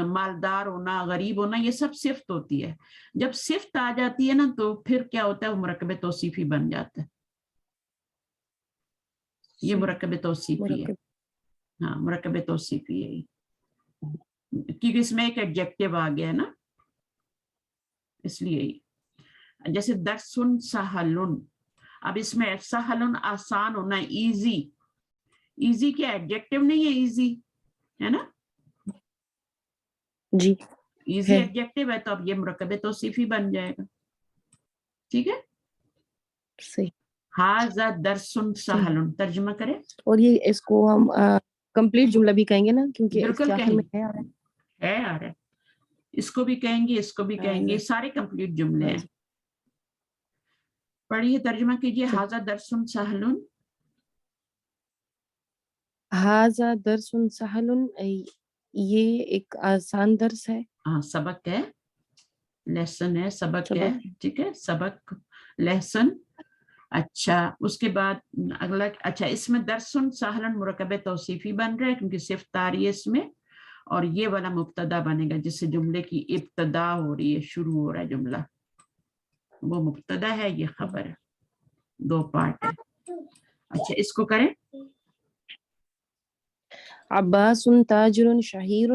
Speaker 1: مالدار ہونا غریب ہونا، یہ سب صفت ہوتی ہے. جب صفت آ جاتی ہے نا تو پھر کیا ہوتا ہے؟ وہ مرکب توصیفی بن جاتا ہے. یہ مرکب توصیفی ہے. ہاں، مرکب توصیفی ہے کیونکہ اس میں ایک ایڈجیکٹیو آ گیا ہے نا، اس لیے. جیسے درسن سہلن، اب اس میں سہلن آسان ہونا، ایزی. ایزی کیا ایڈجیکٹیو نہیں ہے؟ ایزی ہے نا،
Speaker 6: جی
Speaker 1: ایزی ایڈجیکٹیو ہے. تو اب یہ مرکب توصیفی بن جائے گا. ٹھیک ہے،
Speaker 6: صحیح.
Speaker 1: ھذا درس سہل، ترجمہ کرے.
Speaker 6: اور یہ اس کو ہم کمپلیٹ جملہ بھی کہیں گے نا، کیونکہ اس
Speaker 1: بالکل
Speaker 6: کے آخر
Speaker 1: کہیں
Speaker 6: میں
Speaker 1: گے، ہے آ رہا ہے. اس کو بھی کہیں گے، اس کو بھی کہیں گے. سارے کمپلیٹ جملے ہیں. پڑھیے، ترجمہ کیجیے. ھذا درس سہل.
Speaker 6: ھذا درس سہل، یہ ایک آسان درس ہے.
Speaker 1: ہاں، سبق ہے، لیسن ہے، سبق ہے. ٹھیک ہے، سبق، لیسن. اچھا، اس کے بعد اگلا. اچھا، اس میں درسن سہلن مرکب توصیفی بن رہا ہے کیونکہ صفت آ رہی ہے اس میں. اور یہ والا مبتدا بنے گا جس سے جملے کی ابتدا ہو رہی ہے، شروع ہو رہا ہے جملہ. وہ مبتدا ہے، یہ خبر ہے. 2 پارٹ ہے. اچھا، اس کو کریں.
Speaker 6: عباس تاجر شہیر،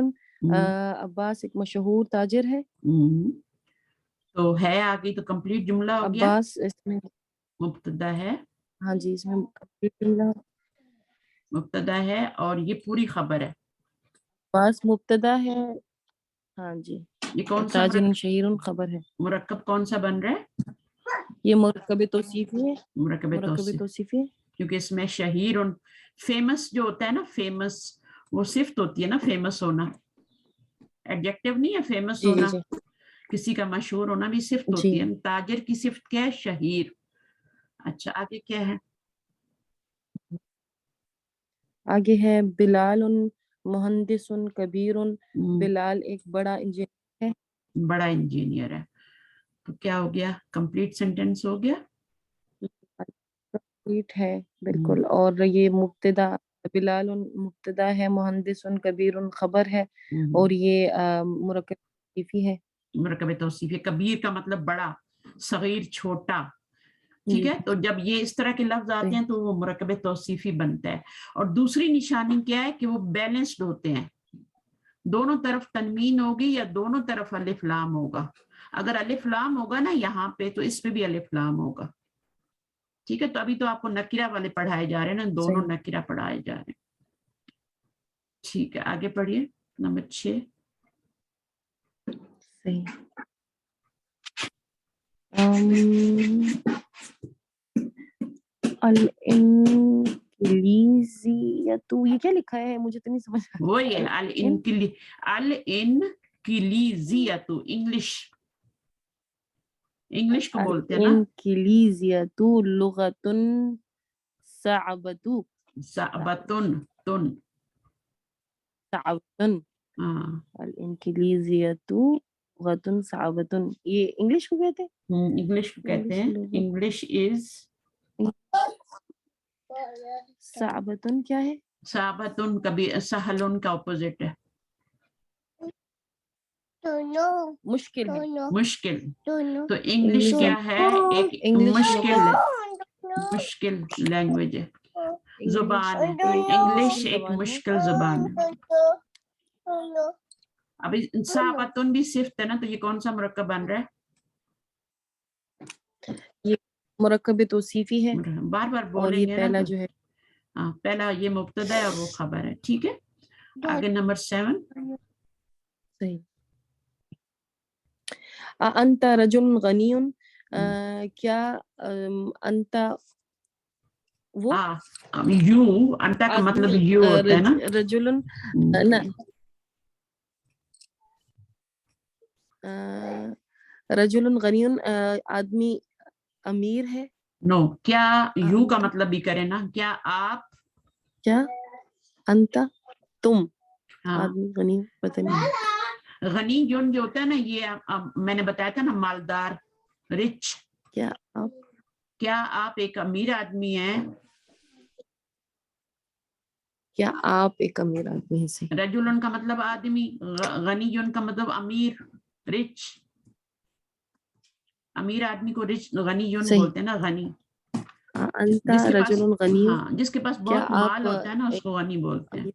Speaker 6: عباس ایک مشہور تاجر ہے.
Speaker 1: تو ہے آگئی تو کمپلیٹ جملہ ہو گیا.
Speaker 6: عباس اس میں
Speaker 1: مبتدا ہے.
Speaker 6: ہاں جی، اس میں کمپلیٹ جملہ
Speaker 1: مبتدا ہے اور یہ پوری خبر ہے.
Speaker 6: عباس مبتدا ہے. ہاں جی،
Speaker 1: یہ کون سا
Speaker 6: تاجر شہیر خبر ہے.
Speaker 1: مرکب کون سا بن رہا ہے؟
Speaker 6: یہ مرکب توصیفی ہے.
Speaker 1: مرکب
Speaker 6: توصیفی ہے
Speaker 1: کیونکہ اس میں شہیر، فیمس جو ہوتا ہے نا، فیمس وہ صفت ہوتی ہے نا. فیمس ہونا ایڈجیکٹیو نہیں ہے. فیمس
Speaker 6: جی جی
Speaker 1: ہونا،
Speaker 6: جی
Speaker 1: کسی کا مشہور ہونا بھی صفت
Speaker 6: جی.
Speaker 1: ہوتی ہے. تاجر کی صفت کیا ہے؟ شہیر. اچھا، آگے کیا ہے؟
Speaker 6: آگے ہے بلال مہندس کبیر. بلال ایک بڑا انجینئر ہے.
Speaker 1: بڑا انجینئر ہے. تو کیا ہو گیا؟ کمپلیٹ سینٹینس ہو گیا.
Speaker 6: کمپلیٹ ہے بالکل. اور یہ مبتدا، بلال مبتدا ہے، مہندس کبیر خبر ہے. اور یہ مرکب توصیفی ہے.
Speaker 1: مرکب توصیفی. کبیر کا مطلب بڑا، صغیر چھوٹا. ٹھیک ہے. تو جب یہ اس طرح کے لفظ آتے ہیں تو وہ مرکب توصیفی بنتا ہے. اور دوسری نشانی کیا ہے کہ وہ بیلنسڈ ہوتے ہیں, دونوں طرف تنوین ہوگی یا دونوں طرف الف لام ہوگا. اگر الف لام ہوگا نا یہاں پہ تو اس پہ بھی الف لام ہوگا. ٹھیک ہے. تو ابھی تو آپ کو نکرہ والے پڑھائے جا رہے ہیں نا, دونوں نکرہ پڑھائے جا رہے ہیں. ٹھیک ہے, آگے پڑھیے نمبر 6.
Speaker 6: صحیح. الانکلیزیتو, یہ کیا لکھا ہے مجھے تو نہیں سمجھ آ رہا.
Speaker 1: وہی ہے الانکلیزیتو, انگلش کو بولتے ہیں نا.
Speaker 6: الانکلیزیتو لغتن صعبتو.
Speaker 1: صعبتن
Speaker 6: صعبتن. الانکلیزیتو لغتن صعبتن, یہ انگلش کو کہتے ہیں.
Speaker 1: انگلش کو کہتے ہیں. انگلش از
Speaker 6: صعبتن کیا ہے؟
Speaker 1: صعبتن کبھی سہلن کا اپوزٹ ہے.
Speaker 6: مشکل ہے.
Speaker 1: مشکل. تو انگلش کیا ہے؟ ایک مشکل لینگویج ہے, زبان ہے. انگلش ایک مشکل زبان ہے. ابھی صعبتن بھی صفت ہے نا, تو یہ کون سا مرکب بن رہا ہے؟
Speaker 6: یہ مرکب توصیفی ہے.
Speaker 1: بار بار
Speaker 6: اور
Speaker 1: بولیں
Speaker 6: یہ
Speaker 1: گے
Speaker 6: پہلا
Speaker 1: نا,
Speaker 6: جو ہے
Speaker 1: ہاں پہلا یہ مبتدا ہے اور وہ خبر ہے. ٹھیک ہے, آگے نمبر 7.
Speaker 6: صحیح. انت رجل غنی, کیا انت وہ
Speaker 1: یو, انتا کا مطلب یو ہوتا ہے نا.
Speaker 6: رجل رجل غنی, آدمی امیر ہے.
Speaker 1: نو, کیا یو کا مطلب بھی کرے نا, کیا آپ,
Speaker 6: کیا انت تم,
Speaker 1: ہاں
Speaker 6: آدمی غنی پتہ نہیں.
Speaker 1: غنی جو ہوتا ہے نا, یہ میں نے بتایا تھا نا, مالدار, رچ. کیا آپ ایک امیر آدمی ہیں؟
Speaker 6: کیا آپ ایک امیر آدمی ہیں. سے
Speaker 1: رجلن کا مطلب آدمی, غنی جن کا مطلب امیر, رچ. امیر آدمی کو رچ, غنی جن بولتے ہیں نا, غنی.
Speaker 6: انت رجل غنی,
Speaker 1: ہاں جس کے پاس بہت مال ہوتا ہے نا اس کو غنی بولتے ہیں.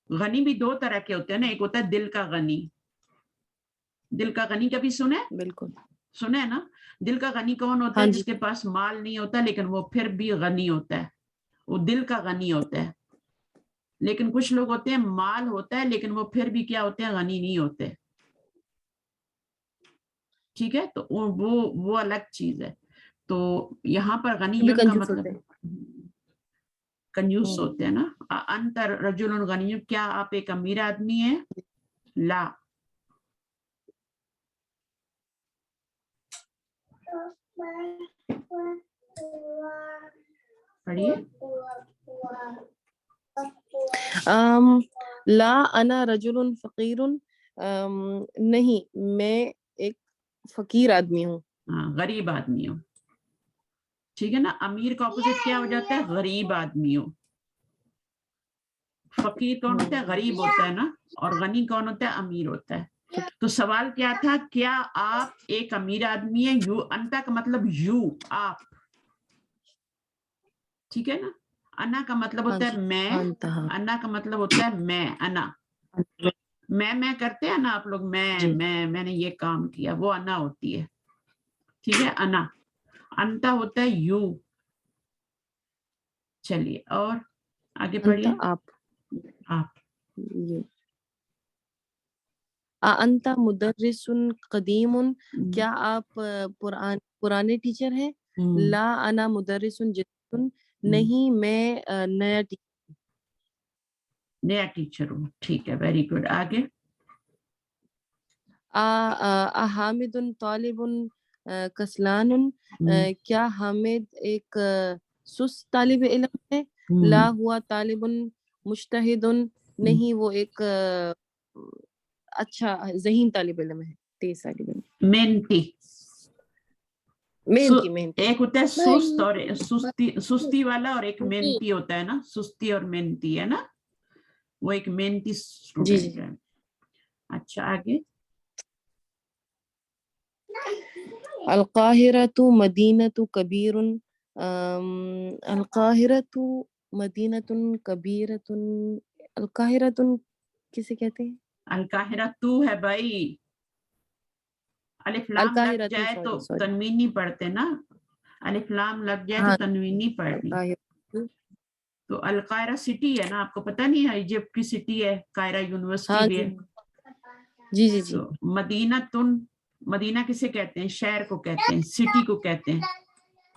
Speaker 1: غنی بھی دو طرح کے ہوتے ہیں نا, ایک ہوتا ہے دل کا غنی. دل کا غنی کبھی سنے؟
Speaker 6: بالکل
Speaker 1: سنے نا. دل کا غنی کون ہوتا ہے؟ جس کے پاس مال نہیں ہوتا لیکن وہ پھر بھی غنی ہوتا ہے, وہ دل کا غنی ہوتا ہے. لیکن کچھ لوگ ہوتے ہیں مال ہوتا ہے لیکن وہ پھر بھی کیا ہوتے ہیں, غنی نہیں ہوتے. ٹھیک ہے, تو وہ الگ چیز ہے. تو یہاں پر غنی جن کا مطلب کنجوس ہوتے ہیں نا. انت رجل غنی, کیا آپ ایک امیر آدمی ہیں؟ لا. پڑھیے.
Speaker 6: لا انا رجل فقیر, نہیں میں ایک فقیر آدمی ہوں.
Speaker 1: غریب آدمی ہوں. ٹھیک ہے نا. امیر کا اپوزٹ کیا ہو جاتا ہے؟ غریب آدمی ہو. فقیر کون ہوتا ہے؟ غریب ہوتا ہے نا. اور غنی کون ہوتا ہے؟ امیر ہوتا ہے. تو سوال کیا تھا, کیا آپ ایک امیر آدمی ہیں؟ یو, انتا کا مطلب یو, آپ. ٹھیک ہے نا. انا کا مطلب ہوتا ہے میں, انا کا مطلب ہوتا ہے میں, انا. میں کرتے ہیں نا آپ لوگ, میں نے یہ کام کیا, وہ انا ہوتی ہے. ٹھیک ہے, انا. انتا ہوتا ہے یو. چلیے اور آگے پڑھیے. آپ.
Speaker 6: انت مدرس قدیم, کیا آپ پرانے ٹیچر ہیں؟ لا انا مدرس جدید, نہیں میں
Speaker 1: نیا ٹیچر ہوں. ٹھیک ہے, ویری گڈ. آگے.
Speaker 6: حامد طالب کسلان, کیا حامد ایک سست طالب علم ہے؟ لا ہوا طالب مجتہد, نہیں وہ ایک اچھا ذہین طالب علم ہے, تیز طالب علم.
Speaker 1: محنتی.
Speaker 6: محنتی.
Speaker 1: ایک ہوتا ہے سست اور سستی والا, اور ایک محنتی ہوتا ہے نا, سستی اور محنتی ہے نا, وہ ایک محنتی اسٹوڈنٹ ہے. اچھا, آگے.
Speaker 6: القاہرۃ مدینۃ کبیر، القاہرۃ مدینۃ کبیرۃ، القاہرۃ کسے کہتے ہیں؟
Speaker 1: القاہرہ تو ہے بھائی، الف لام لگ
Speaker 6: القاہرۃ،
Speaker 1: جائے تو
Speaker 6: سوری
Speaker 1: تنوین نہیں پڑھتے نا، الف لام لگ جائے
Speaker 6: ہاں
Speaker 1: تو تنوین نہیں پڑھنی.
Speaker 6: القاہرۃ،
Speaker 1: تو القاہرہ سٹی ہے نا، آپ کو پتہ نہیں ہے ایجپٹ کی سٹی ہے، قاہرہ یونیورسٹی
Speaker 6: ہاں
Speaker 1: بھی
Speaker 6: جی
Speaker 1: ہے.
Speaker 6: جی جی جی،
Speaker 1: تو مدینہ تن، مدینہ کسے کہتے ہیں؟ شہر کو کہتے ہیں، سٹی کو کہتے ہیں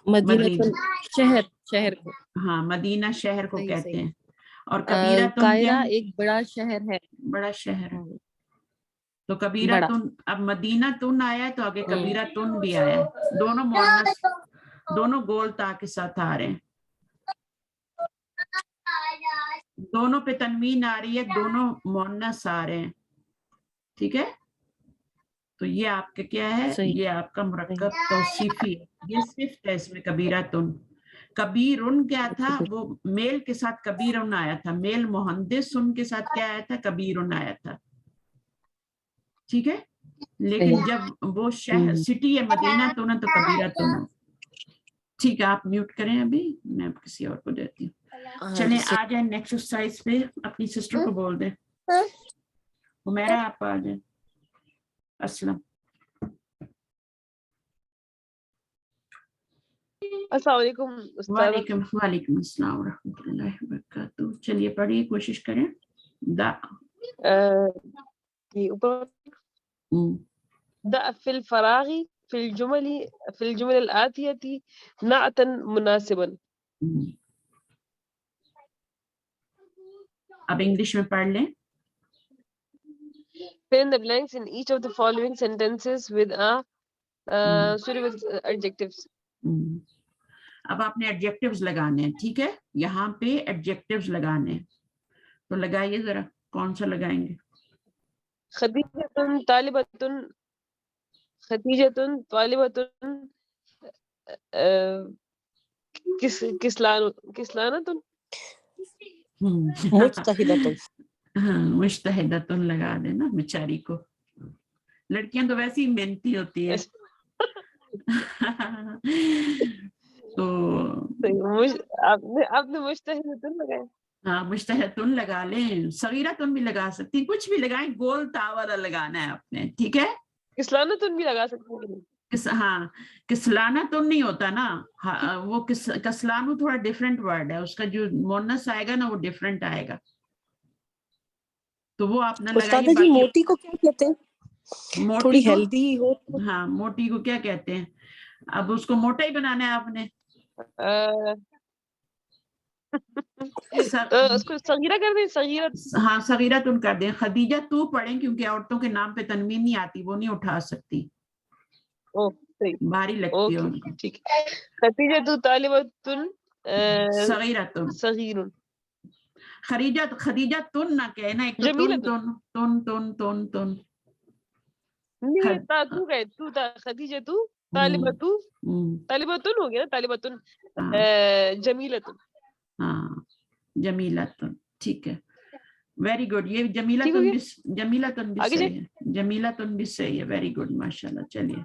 Speaker 6: مدینۃ
Speaker 1: مدینہ.
Speaker 6: شہر کو،
Speaker 1: ہاں مدینہ شہر کو
Speaker 6: صحیح
Speaker 1: کہتے
Speaker 6: صحیح.
Speaker 1: ہیں. اور کبیرہ تن کیا
Speaker 6: قاہرہ
Speaker 1: ہے؟
Speaker 6: ایک بڑا شہر ہے.
Speaker 1: بڑا شہر ہے. تو کبیرہ
Speaker 6: بڑا.
Speaker 1: تن، اب مدینہ تن آیا ہے تو آگے کبیرہ تن بھی آیا ہے. دونوں مؤنث، دونوں گول تا کے ساتھ آ رہے ہیں، دونوں پہ تنوین آ رہی ہے، دونوں مؤنث آ رہے ہیں. ٹھیک ہے، تو یہ آپ کا کیا ہے؟
Speaker 6: صحیح
Speaker 1: یہ آپ کا
Speaker 6: صحیح.
Speaker 1: مرکب توصیفی ہے، یہ صفت ہے اس میں. کبیرہ تن، کبیرن کیا تھا؟ وہ میل کے ساتھ کبیرن آیا تھا، میل مہندس ان کے ساتھ کیا آیا تھا؟ کبیرن آیا تھا. ٹھیک ہے، لیکن
Speaker 6: صحیح.
Speaker 1: جب وہ شہر سٹی ہے مدینہ تو نہ، تو کبیرہ تو نہ. ٹھیک ہے، آپ میوٹ کریں، ابھی میں کسی اور کو دیتی ہوں. چلیں آ جائیں نیکسٹ ایکسرسائز پہ، اپنی سسٹر کو بول دیں. حمیرہ آپ آ جائیں. اسلم.
Speaker 2: السلام علیکم استاذ.
Speaker 1: وعلیکم السلام ورحمۃ اللہ وبرکاتہ. چلیے پڑھیے، کوشش کریں. دا
Speaker 2: یہ اوپر دع فی الفراغ فی الجمل الآتیہ نعتا مناسبا.
Speaker 1: اب انگلش میں پڑھ لیں.
Speaker 2: Fill in the blanks in each of the following sentences with a suitable adjectives.
Speaker 1: اب آپ نے ایڈجیکٹیوز لگانے ہیں. ٹھیک ہے، یہاں پہ ایڈجیکٹیوز لگانے ہیں، تو لگائیے ذرا. کون سا لگائیں گے؟
Speaker 2: خدیجۃ طالبۃ کسلانۃ.
Speaker 6: مجتہدۃ.
Speaker 1: ہاں مجتہدۃ لگا دینا بیچاری کو. لڑکیاں تو ویسے ہی محنتی ہوتی ہیں. تو
Speaker 2: آپ نے مجتہدۃ لگایا.
Speaker 1: ہاں مجتہدۃ لگا لیں، صغیرۃ بھی لگا سکتی ہیں، کچھ بھی لگائیں، گول تا والا لگانا ہے آپ نے. ٹھیک ہے،
Speaker 2: کسلانۃ بھی لگا سکتے ہیں.
Speaker 1: ہاں کسلانہ تو نہیں ہوتا نا، وہ کسلانو تھوڑا ڈفرینٹ ورڈ ہے، اس کا جو مونس آئے گا نا وہ ڈفرینٹ آئے گا، تو وہ آپ نہ لگائیے.
Speaker 6: استاد جی
Speaker 1: باقی
Speaker 6: موٹی کو کیا کہتے ہیں؟
Speaker 1: موٹی
Speaker 6: تھوڑی
Speaker 1: کو،
Speaker 6: ہیلدی ہو.
Speaker 1: ہاں موٹی کو کیا کہتے ہیں؟ اب اس کو موٹا ہی بنانا ہے آپ نے.
Speaker 2: اس کو صغیرہ کر دیں. صغیرہ،
Speaker 1: ہاں صغیرۃ کر دیں. خدیجہ تو پڑھیں کیونکہ عورتوں کے نام پہ تنوین نہیں آتی، وہ نہیں اٹھا سکتی، بھاری لگتی ہے ان کو.
Speaker 2: ٹھیک ہے. خدیجۃ طالبۃ
Speaker 1: صغیرۃ.
Speaker 2: صغیر.
Speaker 1: خدیجہ تن نہ کہنا، ایک تو
Speaker 2: جمیلۃ.
Speaker 1: تن.
Speaker 2: نہیں تو گئے تو خدیجۃ طالبۃ ہو گیا نا، طالبۃ جمیلۃ.
Speaker 1: ہاں جمیلۃ. ٹھیک ہے، ویری گڈ. یہ
Speaker 2: ٹھیک ہو گیا.
Speaker 1: جمیلۃ بھی
Speaker 2: آگے
Speaker 1: صحیح ہے، جمیلۃ بھی صحیح ہے. ویری گڈ، ماشاء اللہ. چلیے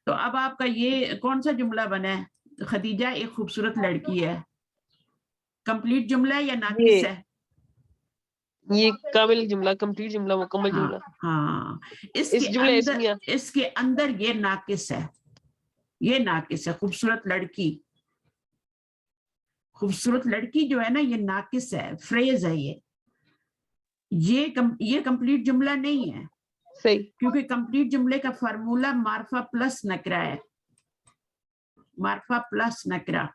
Speaker 1: تو اب آپ کا یہ کون سا جملہ بنا ہے؟ خدیجہ ایک خوبصورت لڑکی ہے، کمپلیٹ جملہ ہے یا ناقص ہے؟
Speaker 2: یہ کامل جملہ، کمپلیٹ جملہ، مکمل جملہ.
Speaker 1: ہاں
Speaker 2: اس جملہ اسمیہ.
Speaker 1: اس کے اندر یہ ناقص ہے، یہ ناقص ہے. خوبصورت لڑکی، خوبصورت لڑکی جو ہے نا یہ ناقص ہے، فریز ہے. یہ کمپلیٹ جملہ نہیں ہے.
Speaker 2: صحیح.
Speaker 1: کیونکہ کمپلیٹ جملے کا فارمولا معرفہ پلس نکرہ ہے، معرفہ پلس نکرہ.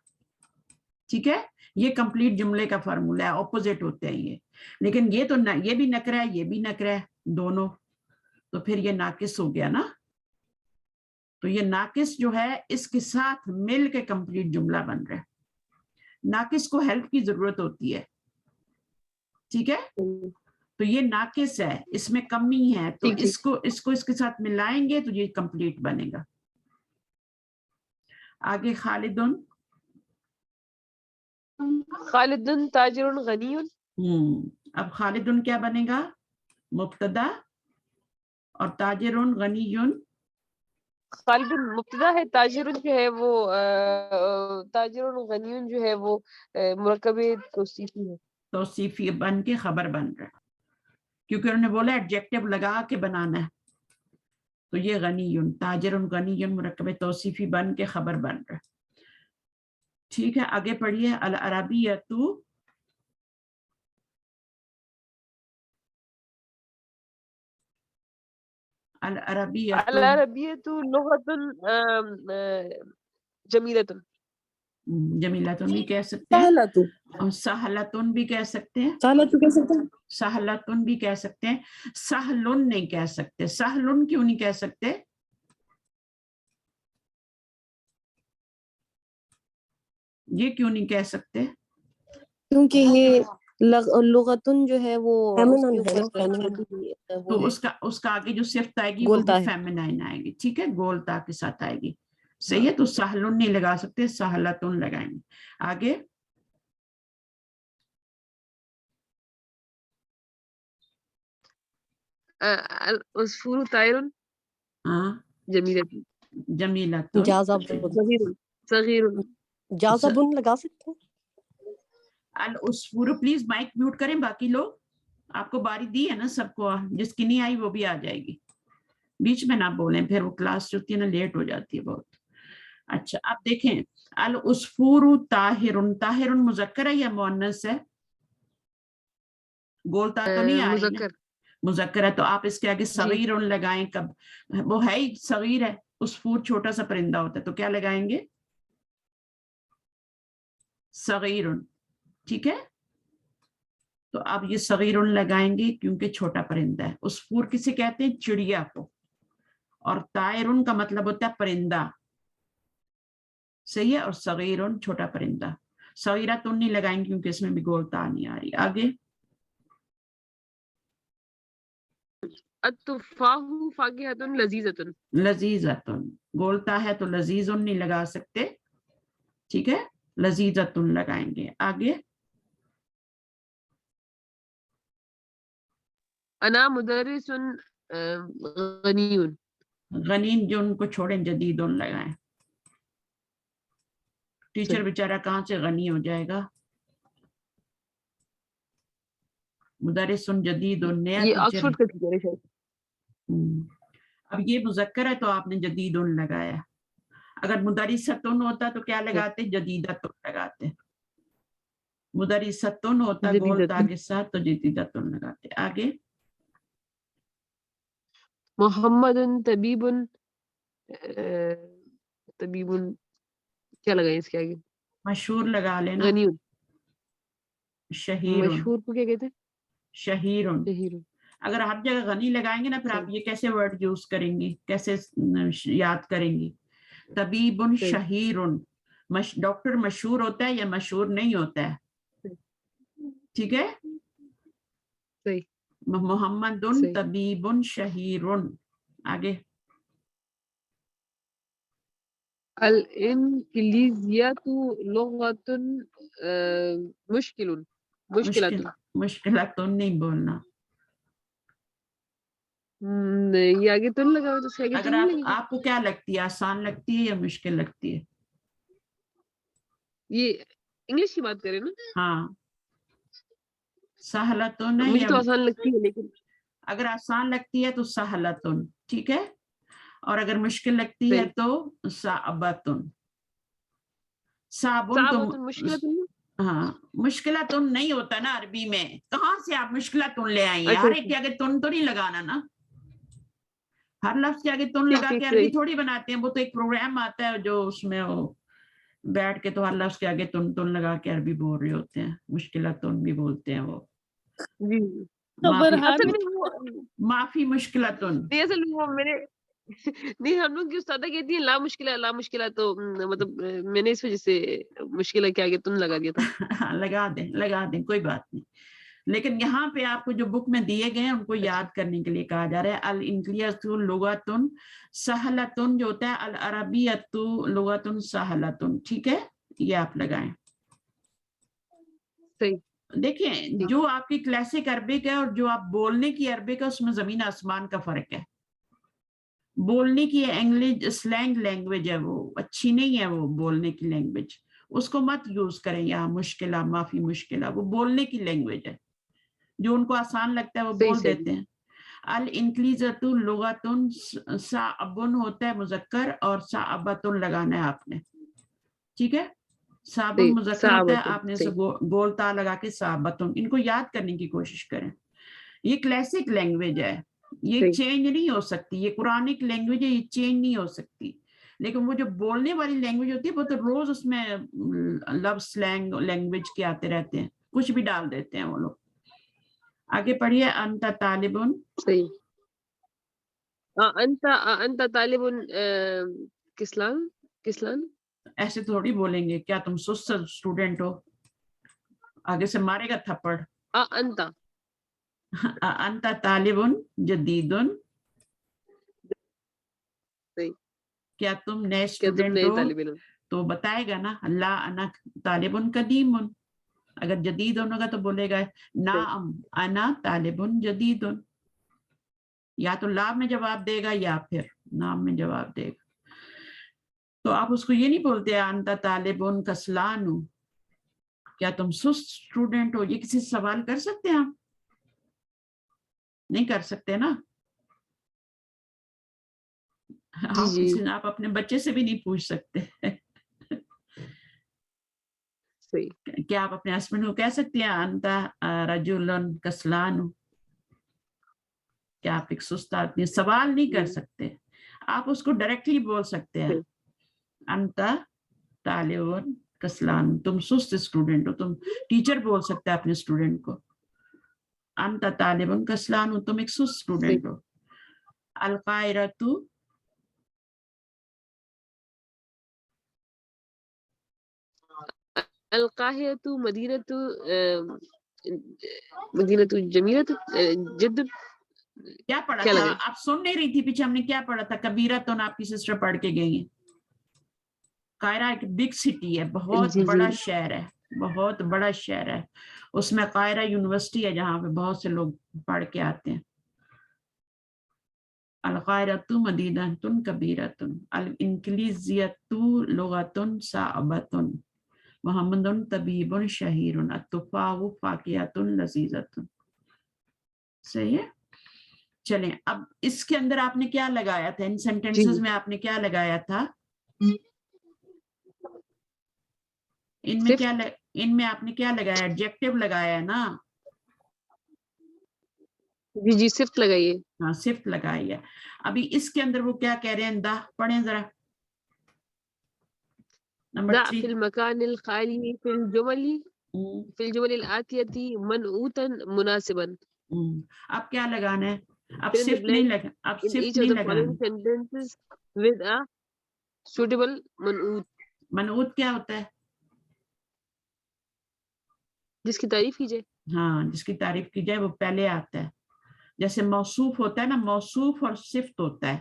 Speaker 1: ٹھیک ہے، یہ کمپلیٹ جملے کا فارمولا ہے، اپوزٹ ہوتے ہیں یہ. لیکن یہ تو یہ بھی نکرہ ہے، یہ بھی نکرہ ہے، دونوں، تو پھر یہ ناقص ہو گیا نا. تو یہ ناقص جو ہے اس کے ساتھ مل کے کمپلیٹ جملہ بن رہا ہے. ناقص کو ہیلپ کی ضرورت ہوتی ہے. ٹھیک ہے، تو یہ ناقص ہے، اس میں کمی ہے، تو اس کو اس کے ساتھ ملائیں گے تو یہ کمپلیٹ بنے گا. آگے خالدن.
Speaker 2: خالدن تاجر غنی.
Speaker 1: اب خالدن کیا بنے گا؟ مبتدا، اور تاجر غنی
Speaker 2: خالد مبتدا ہے, تاجر جو ہے وہ تاجر غنی جو ہے وہ مرکب توصیفی ہے,
Speaker 1: توصیفی بن کے خبر بن رہا ہے, کیونکہ انہوں نے بولا ایڈجیکٹو لگا کے بنانا ہے, تو یہ غنی, تاجر غنی مرکب توصیفی بن کے خبر بن رہا ہے. ٹھیک ہے, آگے پڑھیے. العربیۃ
Speaker 2: العربیۃ لغۃ جمیلۃ,
Speaker 1: جمیلتن بھی کہہ سکتے ہیں, اور سہلتن بھی کہہ سکتے ہیں, سہلتن بھی کہہ سکتے ہیں, سہلن نہیں کہہ سکتے. سہلن کیوں نہیں کہہ سکتے؟ یہ کیوں نہیں کہہ سکتے؟
Speaker 6: کیونکہ یہ لغتن جو ہے وہ
Speaker 1: تو اس کا آگے جو صرف آئے گی وہ بھی فیمینائن آئے گی. ٹھیک ہے, گولتا کے ساتھ آئے گی. صحیح ہے, تو سہلن نہیں لگا سکتے, سہلتن لگائیں گے. آگے
Speaker 2: العصفور طائر جمیلۃ,
Speaker 1: جمیلتن
Speaker 2: صغیر
Speaker 6: جازبن لگا سکتے ہیں.
Speaker 1: العصفور, پلیز مائک میوٹ کریں باقی لوگ, آپ کو باری دی ہے نا سب کو, جس کی نہیں آئی وہ بھی آ جائے گی. بیچ میں نہ بولیں, پھر وہ کلاس جو ہوتی ہے نا لیٹ ہو جاتی ہے بہت. اچھا آپ دیکھیں, العصفور طاہر, طاہر مذکر ہے یا مؤنث ہے؟ گولتا تو نہیں آ رہی نا, مذکر ہے, تو آپ اس کے آگے صغیر لگائیں. کب وہ ہے ہی صغیر ہے, عصفور چھوٹا سا پرندہ ہوتا ہے, تو کیا لگائیں گے؟ صغیر. ٹھیک ہے, تو آپ یہ صغیر لگائیں گے کیونکہ چھوٹا پرندہ ہے. عصفور کسے کہتے ہیں؟ چڑیا کو, اور طائر کا مطلب ہوتا ہے پرندہ. صحیح ہے, اور صغیر چھوٹا پرندہ. صغیرۃ نہیں لگائیں گے کیونکہ اس میں بھی گولتا نہیں آ رہی. آگے
Speaker 2: التفاح فاکہۃ لذیذۃ,
Speaker 1: لذیذۃ, گولتا ہے تو لذیذ نہیں لگا سکتے. ٹھیک ہے, لذیذۃ لگائیں گے. آگے
Speaker 2: انا مدرس غنی,
Speaker 1: غنین جو ان کو چھوڑیں, جدید لگائیں. ٹیچر بیچارہ کہاں سے غنی ہو جائے گا؟ مدرس جدید, نیا
Speaker 2: یہ
Speaker 1: ٹیچر.
Speaker 2: آکسفورڈ کا ٹیچر ہے شاید.
Speaker 1: اب یہ مذکر ہے تو آپ نے جدید لگایا. اگر مدرستن ہوتا تو کیا لگاتے؟ جدیدت لگاتے. مدرستن ہوتا گولتا کے ساتھ تو جدیدت لگاتے. آگے
Speaker 2: محمد طبیب, طبیب کیا لگائیں اس کے آگے؟
Speaker 1: مشہور لگا لینا.
Speaker 2: غنی,
Speaker 1: شہیر,
Speaker 2: مشہور کو کیا کہتے ہیں؟
Speaker 1: شہیر.
Speaker 2: شہیر.
Speaker 1: اگر ہر جگہ غنی لگائیں گے نا, پھر آپ یہ کیسے ورڈ یوز کریں گی, کیسے یاد کریں گی؟ طبیب شہیر, ڈاکٹر مشہور ہوتا ہے یا مشہور نہیں ہوتا ہے؟ ٹھیک ہے, محمد طبیب شہیر. آگے
Speaker 2: الانگلیزیۃ لغۃ مشکلۃ,
Speaker 1: مشکلات تو نہیں بولنا.
Speaker 2: یہ آگے تن لگا تو آگے
Speaker 1: اگر آپ کو کیا لگتی ہے, آسان لگتی ہے یا مشکل لگتی ہے؟
Speaker 2: یہ انگلش کی بات کریں نا.
Speaker 1: ہاں, سہلتن ہے
Speaker 2: مجھے
Speaker 1: یا
Speaker 2: تو آسان لگتی ہے, لیکن
Speaker 1: اگر آسان لگتی ہے تو سہلتن. ٹھیک ہے, اور اگر مشکل لگتی ہے تو صعبتن. صعبن تو
Speaker 2: مشکلات.
Speaker 1: ہاں, مشکلاتن نہیں ہوتا نا عربی میں, کہاں سے آپ مشکلاتن لے آئی ہیں؟ ہر ایک کے آگے تن تو نہیں لگانا نا, ہر لفظ کے آگے تن لگا کے عربی تھوڑی بناتے ہیں. وہ تو ایک پروگرام آتا ہے جو اس میں وہ بیٹھ کے تو ہر لفظ کے آگے تن لگا کے عربی بول رہے ہوتے ہیں. مشکلاتن بھی بولتے ہیں وہ. معافی مشکلاتن.
Speaker 2: نہیں, ہم لوگ کی استادہ کہتی ہیں لا مشکلہ, لا مشکلہ, تو مطلب میں نے اس وجہ سے مشکل ہے کہ آگے تم لگا دیا تھا.
Speaker 1: لگا دیں کوئی بات نہیں, لیکن یہاں پہ آپ کو جو بک میں دیے گئے ہیں ان کو یاد کرنے کے لیے کہا جا رہا ہے. الانگلیزیۃ لغۃ سہلۃ جو ہوتا ہے, العربیۃ لغۃ سہلۃ. ٹھیک ہے, یہ آپ لگائیں.
Speaker 2: صحیح.
Speaker 1: دیکھیں, جو آپ کی کلاسک عربک ہے اور جو آپ بولنے کی عربک ہے, اس میں زمین آسمان کا فرق ہے. بولنے کی انگلش سلینگ لینگویج ہے، وہ اچھی نہیں ہے، وہ بولنے کی لینگویج اس کو مت یوز کریں یہاں، مشکلہ معافی مشکلہ، وہ بولنے کی لینگویج ہے، جو ان کو آسان لگتا ہے وہ
Speaker 2: صحیح
Speaker 1: بول
Speaker 2: صحیح
Speaker 1: دیتے ہیں۔ الانکلیزۃ لغتن، صعبن ہوتا ہے مذکر اور صعبتن لگانا ہے آپ نے، ٹھیک ہے، صعبن
Speaker 2: صحیح
Speaker 1: مذکر ہوتا ہے،
Speaker 2: صعبۃ
Speaker 1: آپ نے اسے
Speaker 2: صحیح
Speaker 1: گول تا لگا کے صعبتن، ان کو یاد کرنے کی کوشش کریں۔ یہ کلاسک لینگویج ہے، یہ
Speaker 2: صحیح
Speaker 1: چینج نہیں ہو سکتی، یہ قرآنک لینگویج ہے، یہ چینج نہیں ہو سکتی، لیکن وہ جو بولنے والی لینگویج ہوتی ہے وہ تو روز اس میں لفظ سلینگ لینگویج کے آتے رہتے ہیں، کچھ بھی ڈال دیتے ہیں وہ لوگ۔ آگے پڑھیے، انت طالبن،
Speaker 2: صحیح۔ انت طالب کسلان
Speaker 1: ایسے تھوڑی بولیں گے، کیا تم سست اسٹوڈنٹ ہو؟ آگے سے مارے گا تھپڑ۔
Speaker 2: انت
Speaker 1: انت طالبن جدیدن،
Speaker 2: صحیح،
Speaker 1: کیا تم نئے
Speaker 2: کیا تم
Speaker 1: اسٹوڈنٹ
Speaker 2: نئے
Speaker 1: ہو؟
Speaker 2: طالب علم؟
Speaker 1: تو بتائے گا نا، لا انا طالب قدیم، اگر جدید ہوگا تو بولے گا نعم انا طالب جدید، یا تو لا میں جواب دے گا یا پھر نام میں جواب دے گا۔ تو آپ اس کو یہ نہیں بولتے انت طالب کسلان، کیا تم سست اسٹوڈنٹ ہو، یہ کسی سے سوال کر سکتے ہیں آپ؟ نہیں کر سکتے نا،
Speaker 2: جی
Speaker 1: آپ
Speaker 2: جی
Speaker 1: کسی آپ اپنے بچے سے بھی نہیں پوچھ سکتے۔
Speaker 2: صحیح،
Speaker 1: کیا آپ اپنے ہسبینڈ کو کہہ سکتے ہیں انت رجل کسلان، کیا آپ ایک سست آدمی؟ سوال نہیں کر سکتے آپ، اس کو ڈائریکٹلی بول سکتے ہیں انت طالب کسلان، تم سست اسٹوڈنٹ ہو، تم ٹیچر بول سکتے ہیں اپنے اسٹوڈنٹ کو انت طالب کسلان، تم ایک سست اسٹوڈنٹ ہو۔ القاہرۃ،
Speaker 2: القاہرۃ مدینۃ جمیلۃ جد،
Speaker 1: کیا پڑھا
Speaker 2: کیا
Speaker 1: تھا
Speaker 2: لگے؟
Speaker 1: آپ؟ سن نہیں رہی تھی پیچھے، ہم نے کیا پڑھا تھا؟ کبیرۃ، آپ کی سسٹر پڑھ کے گئی ہیں۔ قاہرہ ایک بگ سٹی ہے، بہت
Speaker 2: جی جی
Speaker 1: بڑا شہر ہے، بہت بڑا شہر ہے، اس میں قاہرہ یونیورسٹی ہے جہاں پہ بہت سے لوگ پڑھ کے آتے ہیں۔ القاہرۃ مدینۃ کبیرۃ، الانکلیزیۃ لغۃ صعبۃ، محمد طبیب شہیر، التفاح فاکہۃ لذیذۃ۔ صحیح ہے، چلیں اب اس کے اندر آپ نے کیا لگایا تھا؟ ان
Speaker 2: جی
Speaker 1: سینٹینسز میں آپ نے کیا لگایا تھا؟ ان میں کیا ان میں آپ نے کیا لگایا؟ ایڈجیکٹو لگایا ہے نا؟
Speaker 2: جی جی صرف لگائیے۔
Speaker 1: ہاں صفت لگائی ہے۔ ابھی اس کے اندر وہ کیا کہہ رہے ہیں؟ دا پڑھیں ذرا، نمبر
Speaker 2: دع
Speaker 1: 3۔
Speaker 2: فی المکان الخالی فی الجمل الآتیتی منعوتا مناسبا۔
Speaker 1: اب کیا لگانا ہے؟ اب
Speaker 2: Fill in the
Speaker 1: صفت نہیں
Speaker 2: blank
Speaker 1: لگا، اب
Speaker 2: in
Speaker 1: صفت
Speaker 2: each of
Speaker 1: نہیں
Speaker 2: the following
Speaker 1: لگانا۔
Speaker 2: sentences with a suitable منعوت،
Speaker 1: منعوت کیا ہوتا ہے؟
Speaker 2: جس کی تعریف کیجئے۔
Speaker 1: ہاں جس کی تعریف کی جائے وہ پہلے آتا ہے، جیسے موصوف ہوتا ہے نا، موصوف اور صفت ہوتا ہے۔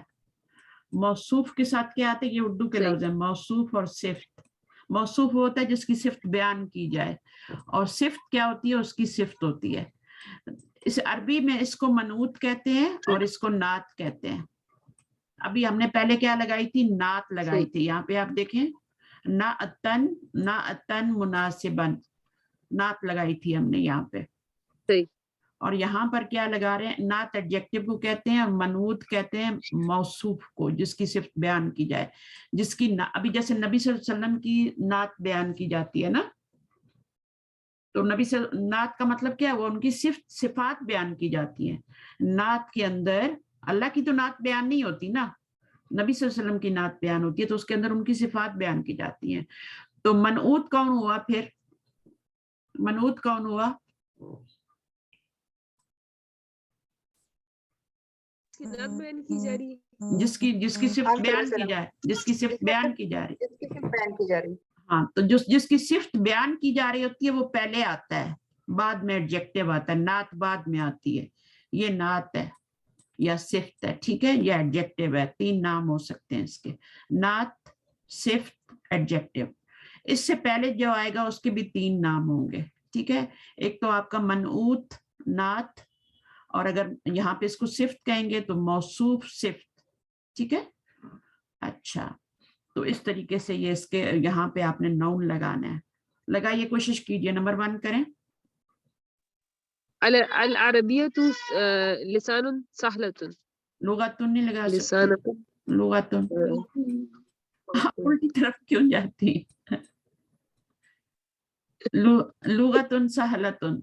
Speaker 1: موصوف کے ساتھ کیا آتا ہے؟ یہ اردو کے
Speaker 2: صحیح،
Speaker 1: لفظ ہیں، موصوف اور صفت۔ موصوف ہوتا ہے جس کی صفت بیان کی جائے، اور صفت کیا ہوتی ہے؟ اس کی صفت ہوتی ہے۔ اس عربی میں اس کو منعوت کہتے ہیں اور اس کو نعت کہتے ہیں۔ ابھی ہم نے پہلے کیا لگائی تھی؟ نعت لگائی
Speaker 2: صحیح،
Speaker 1: تھی، یہاں پہ آپ دیکھیں نعتن مناسبن، نعت لگائی تھی ہم نے یہاں پہ،
Speaker 2: صحیح،
Speaker 1: اور یہاں پر کیا لگا رہے ہیں؟ نعت ایڈجیکٹو کو کہتے ہیں، اور منعوت کہتے ہیں موصوف کو، جس کی صفت بیان کی جائے، جس کی ابھی جیسے نبی صلی اللہ علیہ وسلم کی نعت بیان کی جاتی ہے نا، تو نبی نعت کا مطلب کیا ہے؟ وہ ان کی صفات بیان کی جاتی ہیں۔ نعت کے اندر اللہ کی تو نعت بیان نہیں ہوتی نا، نبی صلی اللہ علیہ وسلم کی نعت بیان ہوتی ہے، تو اس کے اندر ان کی صفات بیان کی جاتی ہیں۔ تو منعوت کون ہوا پھر؟ منعوت کون ہوا؟
Speaker 2: اس کی نعت بیان کی جا رہی ہے،
Speaker 1: جس کی صفت بیان کی جائے، جس کی صفت بیان کی جا رہی۔
Speaker 5: جس کی صفت بیان کی جا رہی۔
Speaker 1: ہاں تو جس کی صفت بیان کی جا رہی ہوتی ہے وہ پہلے آتا ہے، بعد میں ایڈجیکٹو آتا ہے، نعت بعد میں آتی ہے۔ یہ نعت ہے یا صفت ہے، ٹھیک ہے، یا ایڈجیکٹو ہے، 3 نام ہو سکتے ہیں اس کے، نعت، صفت، ایڈجیکٹو۔ اس سے پہلے جو آئے گا اس کے بھی 3 نام ہوں گے، ٹھیک ہے۔ ایک تو آپ کا منعوت، نعت، اور اگر یہاں پہ اس کو صفت کہیں گے تو موصوف، صفت، ٹھیک ہے. اچھا تو اس طریقے سے یہ اس کے یہاں پہ آپ نے نون لگانا ہے. لگائیے, کوشش کیجئے. نمبر 1 کریں.
Speaker 2: العربیۃ لسان سہلۃ.
Speaker 1: لغتن نہیں لگا سکتے.
Speaker 2: لسان
Speaker 1: لغتن الٹی طرف کیوں جاتی. لغتن سہلتن.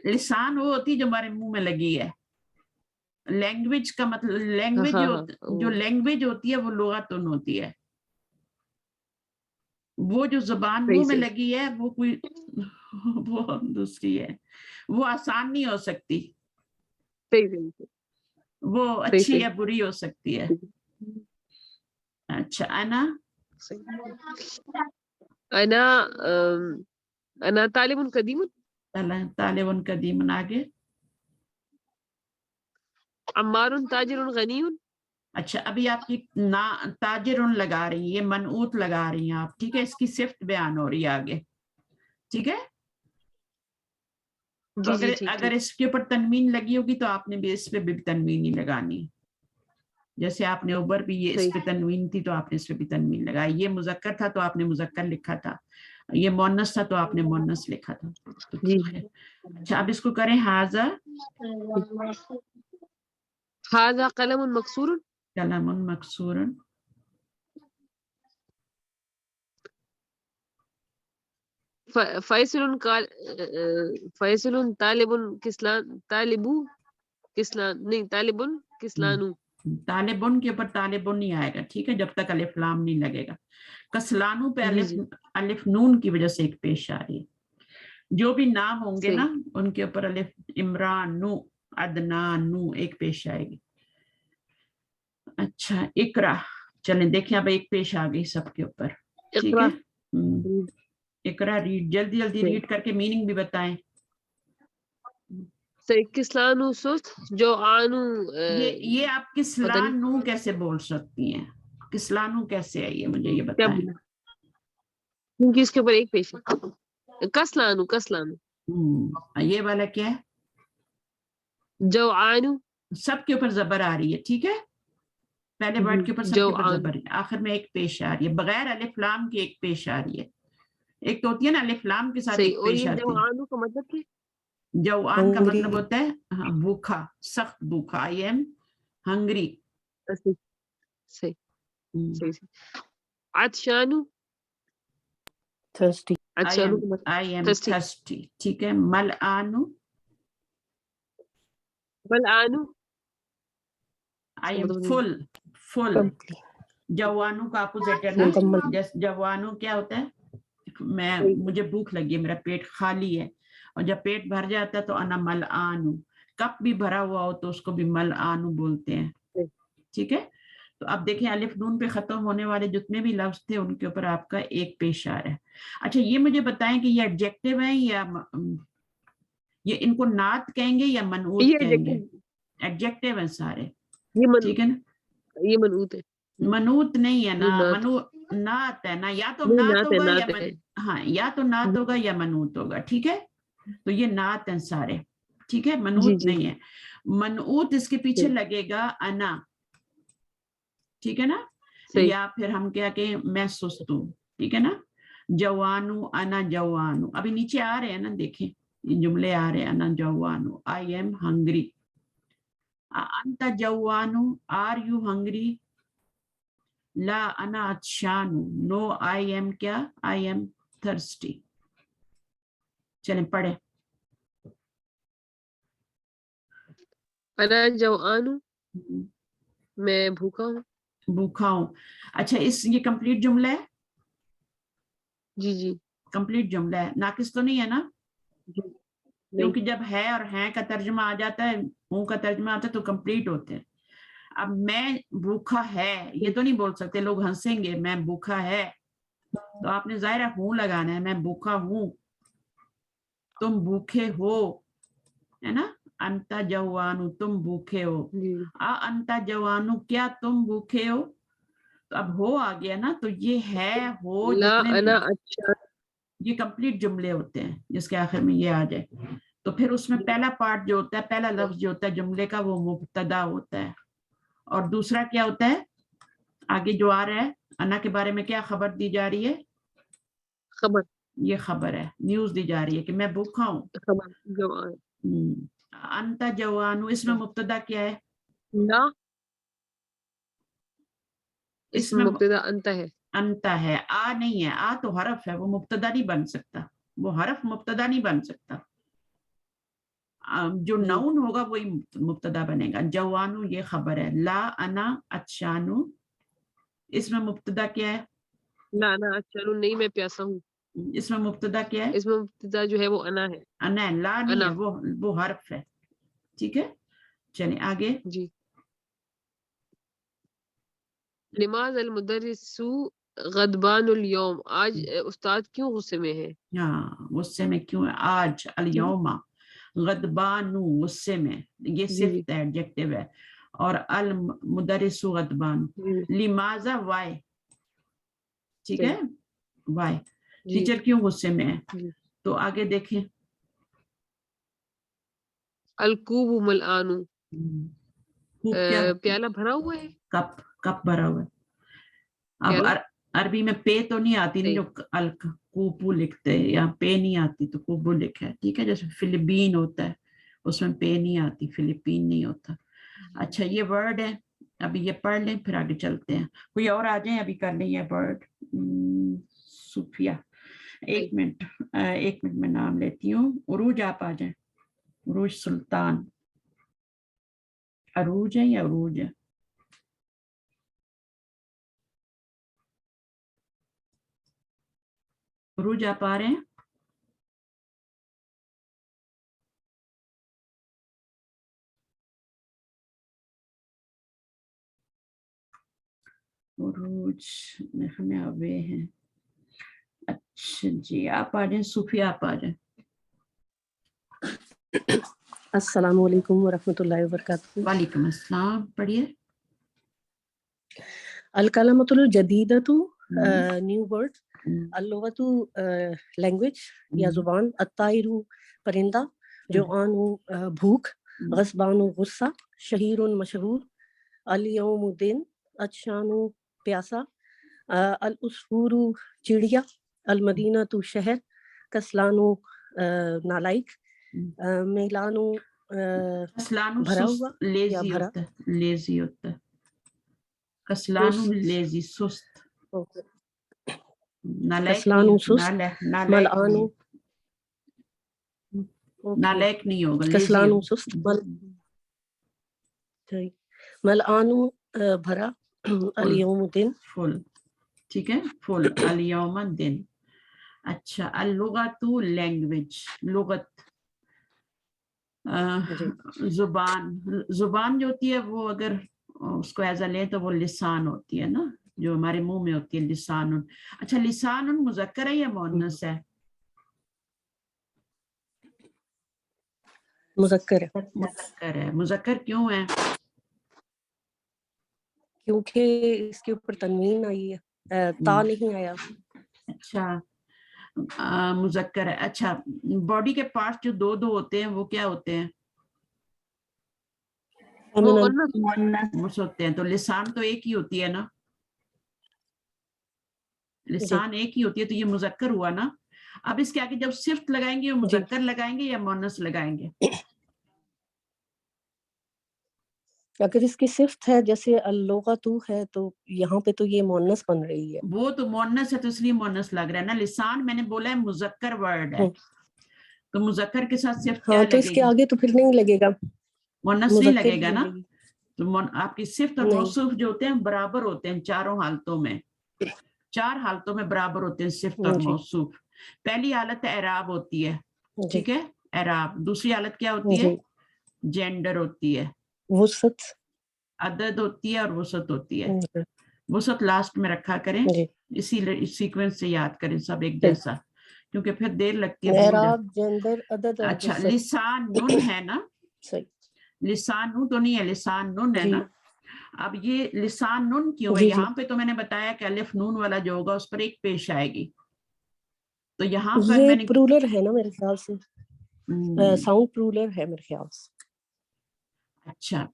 Speaker 1: لسان وہ ہوتی جو ہمارے منہ میں لگی ہے. لینگویج کا مطلب لینگویج جو لینگویج ہوتی ہے وہ لغتن ہوتی ہے. وہ جو زبان منہ میں لگی ہے وہ کوئی وہ دوسری ہے, وہ آسان نہیں ہو سکتی, وہ اچھی یا بری ہو سکتی ہے. اچھا انا.
Speaker 2: انا طالب قدیم.
Speaker 1: طالب قدیم. آگے.
Speaker 2: عمار تاجر غنی.
Speaker 1: اچھا ابھی آپ کی تاجر لگا رہی ہیں, یہ منعوت لگا رہی ہیں آپ, ٹھیک ہے. اس کی صفت بیان ہو رہی ہے آگے, ٹھیک ہے. تو اگر اس کے اوپر تنوین لگی ہوگی تو آپ نے بھی اس پہ بھی تنوین ہی لگانی. جیسے آپ نے اوپر بھی یہ اس پہ تنوین تھی تو آپ نے اس پہ بھی تنوین لگائی. یہ مذکر تھا تو آپ نے مذکر لکھا تھا, یہ مؤنث تھا تو آپ نے مؤنث لکھا تھا. اچھا اب اس کو کریں. ھذا
Speaker 2: ھذا قلم مکسور.
Speaker 1: قلم مکسور.
Speaker 2: فیصل طالب کسلان. کسلانو.
Speaker 1: طالبن کے اوپر طالبن نہیں آئے گا, ٹھیک ہے, جب تک الف لام نہیں لگے گا. کسلانو پہ الف نون کی وجہ سے ایک پیش آ رہی ہے. جو بھی نام ہوں گے نا ان کے اوپر الف, عمران نو, عدنان نو, ایک پیش آئے گی. اچھا اقرا. چلیں دیکھیں اب ایک پیش آ گئی سب کے اوپر, ٹھیک ہے. اقرا ریڈ, جلدی جلدی ریڈ کر کے میننگ بھی بتائیں.
Speaker 2: کسلانو سست جو آنو.
Speaker 1: یہ آپ کسلانو کیسے بول سکتی ہیں؟ کسلانو کیسے ہے یہ مجھے یہ بتائیں.
Speaker 2: کیونکہ اس کے اوپر ایک پیش ہے. کسلانو.
Speaker 1: یہ والا کیا ہے؟
Speaker 2: جو آنو.
Speaker 1: سب کے اوپر زبر آ رہی ہے, ٹھیک ہے. پہلے ورڈ کے اوپر سب کے اوپر زبر ہے, آخر میں ایک پیش آ رہی ہے, بغیر الف لام کی ایک پیش آ رہی ہے. ایک تو ہوتی ہے نا الف لام کے ساتھ ایک پیش آتی ہے.
Speaker 2: جوان کا مطلب کیا؟
Speaker 1: جوان کا مطلب ہوتا ہے بھوکا, سخت بھوکا. I am hungry.
Speaker 2: عطشانو.
Speaker 6: تھرسٹی.
Speaker 1: آئی ایم تھرسٹی, ٹھیک ہے. ملآنو. I M Phil. جوانو کا اپوزٹ ہے نا. جوانو کیا ہوتا ہے؟ مجھے بھوک لگی ہے, میرا پیٹ خالی ہے. اور جب پیٹ بھر جاتا ہے تو انا ملآنو. کپ بھی بھرا ہوا ہو تو اس کو بھی ملآنو بولتے ہیں, ٹھیک ہے. تو اب دیکھیں الف نون پہ ختم ہونے والے جتنے بھی لفظ تھے ان کے اوپر آپ کا ایک پیش آ رہا ہے. اچھا یہ مجھے بتائیں کہ یہ ایڈجیکٹو ہیں یا یہ ان کو نعت کہیں گے یا منعوت کہیں گے؟ ایڈجیکٹو ہیں سارے, ٹھیک ہے نا.
Speaker 2: یہ منعوت ہے.
Speaker 1: منعوت نہیں ہے نا, نعت ہے نا. یا تو نعت ہوگا یا ہاں, یا تو نعت ہوگا یا منعوت ہوگا, ٹھیک ہے. تو یہ نعت ہیں سارے, ٹھیک ہے, منعوت نہیں ہے. منعوت اس کے پیچھے لگے گا انا, ٹھیک ہے نا. یا پھر ہم کیا کہ میں سست ہوں, ٹھیک ہے نا. جوانو انا جوانو. ابھی نیچے آ رہے ہیں نا, دیکھیں جملے آ رہے ہیں. انا جوانو, آئی ایم ہنگری. انت جوانو, آر یو ہنگری. لا انا عطشانو, نو آئی ایم کیا, آئی ایم تھرسٹی. چلیں پڑھیں.
Speaker 2: انا جوانو, میں بھوکا ہوں.
Speaker 1: بھوکا ہوں. اچھا یہ کمپلیٹ جملہ ہے؟
Speaker 2: جی
Speaker 1: کمپلیٹ جملہ ہے, ناقص تو نہیں ہے نا؟ کیونکہ جب ہے اور ہیں کا ترجمہ آ جاتا ہے, ہوں کا ترجمہ آتا ہے تو کمپلیٹ ہوتے ہیں. اب میں بھوکا ہے یہ تو نہیں بول سکتے, لوگ ہنسیں گے. میں بھوکا ہے تو آپ نے ظاہر ہوں لگانا ہے. میں بھوکا ہوں, تم بھوکے ہو, ہے نا. انتا جوانو, تم بھوکے ہو. انتا جوانو, کیا تم بھوکے ہو. تو اب ہو آ گیا نا, تو یہ ہے ہو جتنے بھی یہ کمپلیٹ جملے ہوتے ہیں جس کے آخر میں یہ آ جائے. تو پھر اس میں پہلا پارٹ جو ہوتا ہے, پہلا لفظ جو ہوتا ہے جملے کا, وہ مبتدا ہوتا ہے. اور دوسرا کیا ہوتا ہے آگے جو آ رہا ہے انا کے بارے میں کیا خبر دی جا رہی ہے
Speaker 2: خبر
Speaker 1: یہ خبر ہے نیوز دی جا رہی ہے کہ میں بھوکا ہوں
Speaker 2: خبر جوان
Speaker 1: انت جوان اس میں مبتدا کیا ہے
Speaker 2: لا
Speaker 1: اس
Speaker 2: اس
Speaker 1: میں
Speaker 2: میں مبتدا انت ہے
Speaker 1: انت ہے آ نہیں ہے آ تو حرف ہے وہ مبتدا نہیں بن سکتا وہ حرف مبتدا نہیں بن سکتا جو نون ہوگا وہی مبتدا بنے گا جوانو یہ خبر ہے لا انا اچانو اس میں مبتدا کیا ہے
Speaker 2: لا نا چلو نہیں میں پیاسا ہوں
Speaker 1: اس میں مبتدا کیا ہے
Speaker 2: اس میں مبتدا جو ہے وہ انا ہے
Speaker 1: انا ہے لا نہیں
Speaker 2: انا
Speaker 1: ہے وہ حرف ہے ٹھیک ہے چلیں آگے
Speaker 2: جی نماز المدرس غضبان اليوم آج استاد کیوں غصے میں ہے
Speaker 1: ہاں غصے میں کیوں ہے آج الیوم غضبانو غصے میں یہ
Speaker 2: جی
Speaker 1: صفت ہے ایڈجیکٹیو ہے اور المدرس غضبان لماذا وائی ٹھیک ہے وائی
Speaker 2: جی
Speaker 1: ٹیچر کیوں غصے میں ہے
Speaker 2: جی
Speaker 1: تو آگے دیکھیں
Speaker 2: الکوب ملآن
Speaker 1: خوب کیا
Speaker 2: پیالہ بھرا ہوا ہے
Speaker 1: کپ بھرا ہوا ہے اب
Speaker 2: پیالہ
Speaker 1: عربی میں پے تو نہیں آتی نہیں
Speaker 2: صحیح
Speaker 1: جو کوپو لکھتے ہیں یا پے نہیں آتی تو کوبو لکھا ہے ٹھیک ہے جیسے فلپین ہوتا ہے اس میں پے نہیں آتی فلپین نہیں ہوتا اچھا یہ ورڈ ہے ابھی یہ پڑھ لیں پھر آگے چلتے ہیں کوئی اور آ جائیں ابھی کر لیں یہ ورڈ صوفیہ ایک منٹ میں نام لیتی ہوں عروج آپ آ جائیں عروج سلطان عروج ہے یا عروج ہے عروج آپ آ رہے ہیں عروج ہمیں اوے ہیں اچھا جی آپ آ جائیں صوفیہ آپ آ جائیں
Speaker 7: السلام علیکم ورحمۃ اللہ وبرکاتہ
Speaker 1: وعلیکم السلام پڑھیے
Speaker 7: الکلمۃ الجدیدۃ نیو ورڈ اللغۃ لینگویج یا زبان الطائر پرندہ جوعان بھوک غضبان غصہ شہیر مشہور الیوم دن عطشان پیاسا العصفور چڑیا المدینہ شہر کسلان نالائک میلانو بھرا ہوا یا بھرا
Speaker 1: لیزی ہوتا ہے کسلانو لیزی سست
Speaker 7: کسلانو سست ملعانو
Speaker 1: نالائک نہیں ہوگا
Speaker 7: کسلانو سست ملعانو بھرا الیوم دن
Speaker 1: فل ٹھیک ہے فل الیوم دن اچھا اللغت لینگویج لغت زبان جو ہوتی ہے وہ اگر اس کو ایز اے لیں تو وہ لسان ہوتی ہے نا جو ہمارے منہ میں ہوتی ہے لسان اچھا لسان مذکر ہے یا مؤنث ہے
Speaker 7: مذکر
Speaker 1: ہے مذکر کیوں ہے
Speaker 7: کیونکہ اس کے اوپر تنوین آئی ہے تا نہیں آیا
Speaker 1: اچھا مذکر ہے اچھا باڈی کے پارٹس جو دو ہوتے ہیں وہ کیا ہوتے ہیں مؤنث ہوتے ہیں تو لسان تو ایک ہی ہوتی ہے نا لسان ایک ہی ہوتی ہے تو یہ مذکر ہوا نا اب اس کے آگے جب صفت لگائیں گے مذکر لگائیں گے یا مؤنث لگائیں گے
Speaker 7: اگر اس کی صفت ہے جیسے اللغۃ ہے تو یہاں پہ تو یہ مؤنث بن رہی ہے
Speaker 1: وہ تو مؤنث ہے تو اس لیے مؤنث لگ رہا ہے نا لسان میں نے بولا ہے مذکر ورڈ ہے تو مذکر کے ساتھ صفت کیا
Speaker 7: ہاں تو
Speaker 1: لگے
Speaker 7: اس
Speaker 1: گی
Speaker 7: کے آگے تو پھر نہیں لگے گا
Speaker 1: مؤنث نہیں لگے گا نا
Speaker 7: لگے گی
Speaker 1: تو آپ کی صفت اور موصوف جو ہوتے ہیں برابر ہوتے ہیں چاروں حالتوں میں 4 حالتوں میں برابر ہوتے ہیں صفت اور موصوف پہلی حالت اعراب ہوتی ہے ٹھیک ہے اعراب دوسری حالت کیا ہوتی ہے جینڈر ہوتی ہے
Speaker 7: وسعت
Speaker 1: عدد ہوتی ہے اور وسعت ہوتی ہے وسعت لاسٹ میں رکھا کریں اسی سیکوینس سے یاد کریں سب ایک جیسا کیونکہ پھر دیر لگتی ہے
Speaker 7: اعراب جینڈر عدد اور
Speaker 1: اچھا
Speaker 7: وسعت
Speaker 1: لسان نون ہے نا
Speaker 7: صحیح
Speaker 1: لسان نون تو نہیں ہے لسان نون ہے نا اب یہ لسان نون کیوں ہے یہاں پہ تو میں نے بتایا کہ الف نون والا جو ہوگا اس پر ایک پیش آئے گی تو یہاں پر
Speaker 7: یہ
Speaker 1: میں نے
Speaker 7: پرولر ہے نا میرے خیال سے ساؤنڈ پرولر ہے میرے خیال سے
Speaker 1: اچھا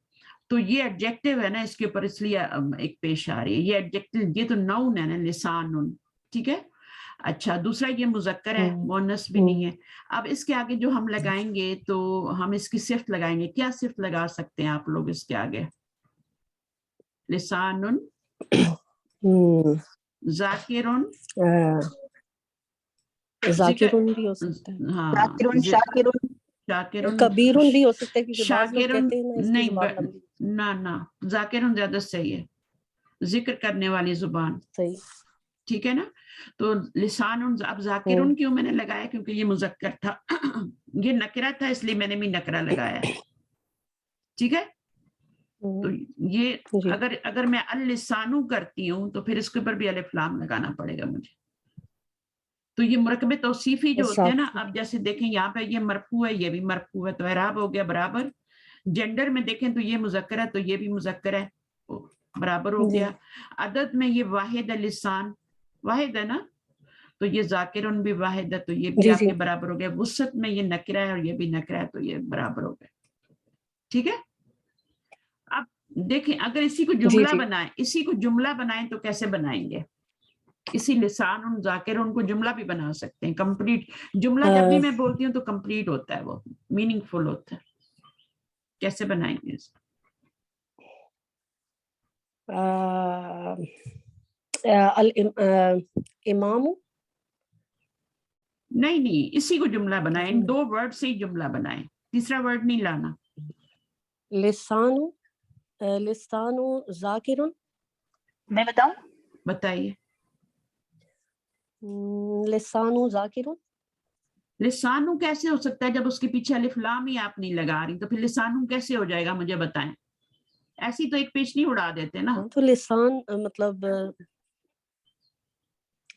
Speaker 1: تو یہ ایڈجیکٹو ہے نا اس کے اوپر اس لیے ایک پیش آ رہی ہے. یہ ایڈجیکٹو یہ تو ناؤن ہے نا لسان. ٹھیک ہے. اچھا دوسرا یہ مذکر ہے مؤنث بھی نہیں ہے. اب اس کے آگے جو ہم لگائیں گے تو ہم اس کی صفت لگائیں گے. کیا صفت لگا سکتے ہیں آپ لوگ اس کے آگے؟ لسان ذاکرن
Speaker 7: ذاکرن بھی ہو سکتا ہے.
Speaker 1: ہاں
Speaker 5: ذاکرن شاکرن
Speaker 1: شاکرن
Speaker 7: کبیرن بھی ہو سکتا ہے کیونکہ بعض لوگ
Speaker 1: شاکرن
Speaker 7: کہتے ہیں نا اس کی
Speaker 1: نہیں
Speaker 7: زبان لمبی.
Speaker 1: نہ ذاکرن زیادہ صحیح ہے. ذکر کرنے والی زبان.
Speaker 7: صحیح.
Speaker 1: ٹھیک ہے نا. تو لسان. اب ذاکرن کیوں میں نے لگایا؟ کیونکہ یہ مذکر تھا. یہ نکرہ تھا اس لیے میں نے بھی نکرہ لگایا. ٹھیک ہے. تو یہ اگر میں اللسانو کرتی ہوں تو پھر اس کے اوپر بھی الف لام لگانا پڑے گا مجھے. تو یہ مرکب توصیفی جو ہوتے ہیں نا، اب جیسے دیکھیں یہاں پہ یہ مرفوع ہے یہ بھی مرفوع ہے تو اعراب ہو گیا برابر. جینڈر میں دیکھیں تو یہ مذکر ہے تو یہ بھی مذکر ہے برابر ہو گیا. عدد میں یہ واحد ہے لسان واحد ہے نا تو یہ ذاکرن بھی واحد ہے تو یہ بھی آپ کے برابر ہو گیا. وسعت میں یہ نکرہ ہے اور یہ بھی نکرہ ہے تو یہ برابر ہو گیا. ٹھیک ہے. اب دیکھیں اگر اسی کو جملہ بنائیں اسی کو جملہ بنائیں تو کیسے بنائیں گے؟ اسی لسان ان ذاکر ان کو جملہ بھی بنا سکتے ہیں. کمپلیٹ جملہ جب بھی میں بولتی ہوں تو کمپلیٹ ہوتا ہے، وہ میننگ فل ہوتا ہے. کیسے بنائیں گے اس کو؟
Speaker 7: امام
Speaker 1: نہیں اسی کو جملہ بنائیں. 2 ورڈ سے ہی جملہ بنائیں، تیسرا ورڈ نہیں لانا.
Speaker 7: لسانو ذاکرن.
Speaker 5: میں بتاؤں؟
Speaker 1: بتائیے.
Speaker 7: لسانو ذاکرن.
Speaker 1: لسانو کیسے ہو سکتا ہے جب اس کے پیچھے الف لام ہی آپ نہیں لگا رہی؟ تو پھر لسانو کیسے ہو جائے گا مجھے بتائیں. ایسی تو ایک پیشنی اڑا دیتے نا.
Speaker 7: تو لسان مطلب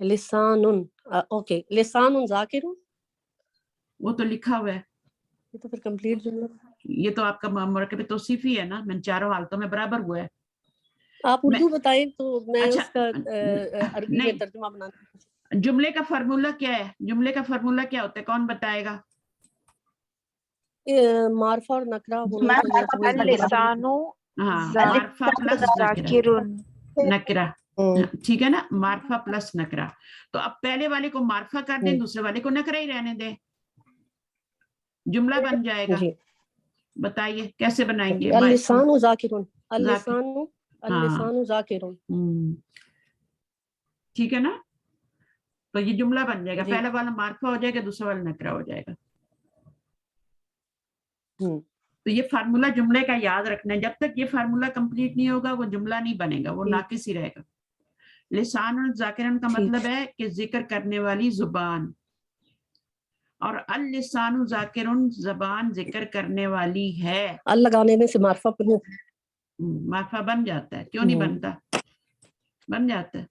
Speaker 7: لسانن اوکے لسان ذاکرن
Speaker 1: وہ تو لکھا ہوا ہے.
Speaker 7: یہ تو پھر کمپلیٹ جملہ.
Speaker 1: یہ تو آپ کا مرکب توصیفی ہے نا. میں چاروں حالتوں میں برابر ہوا ہے.
Speaker 7: آپ اردو بتائیں تو میں
Speaker 1: اچھا
Speaker 7: اس کا عربی میں ترجمہ بنانا.
Speaker 1: جملے کا فارمولہ کیا ہے؟ جملے کا فارمولہ کیا ہوتا ہے؟ کون بتائے گا؟
Speaker 7: معرفہ اور نکرہ ہونا چاہیے.
Speaker 3: لسانو
Speaker 1: معرفہ پلس
Speaker 3: ذاکرن
Speaker 1: نکرہ. ٹھیک ہے نا. معرفہ پلس نکرہ. تو اب پہلے والے کو معرفہ کر دیں دوسرے والے کو نکرہ ہی رہنے دیں، جملہ بن جائے گا. بتائیے کیسے بنائیں گے؟
Speaker 7: اللسان ذاکرن. اللسان ذاکرن.
Speaker 1: ٹھیک ہے نا. تو یہ جملہ بن جائے گا. پہلا والا معرفہ ہو جائے گا دوسرا والا نکرہ ہو جائے گا. تو یہ فارمولہ جملے کا یاد رکھنا ہے. جب تک یہ فارمولہ کمپلیٹ نہیں ہوگا وہ جملہ نہیں بنے گا، وہ ناقص ہی رہے گا. لسان الذاکرن کا مطلب ہے کہ ذکر کرنے والی زبان، اور اللسان ذاکرن زبان ذکر کرنے والی ہے.
Speaker 7: لگانے میں سے معرفہ
Speaker 1: معرفہ بن جاتا ہے. کیوں نہیں بنتا؟ بن جاتا ہے.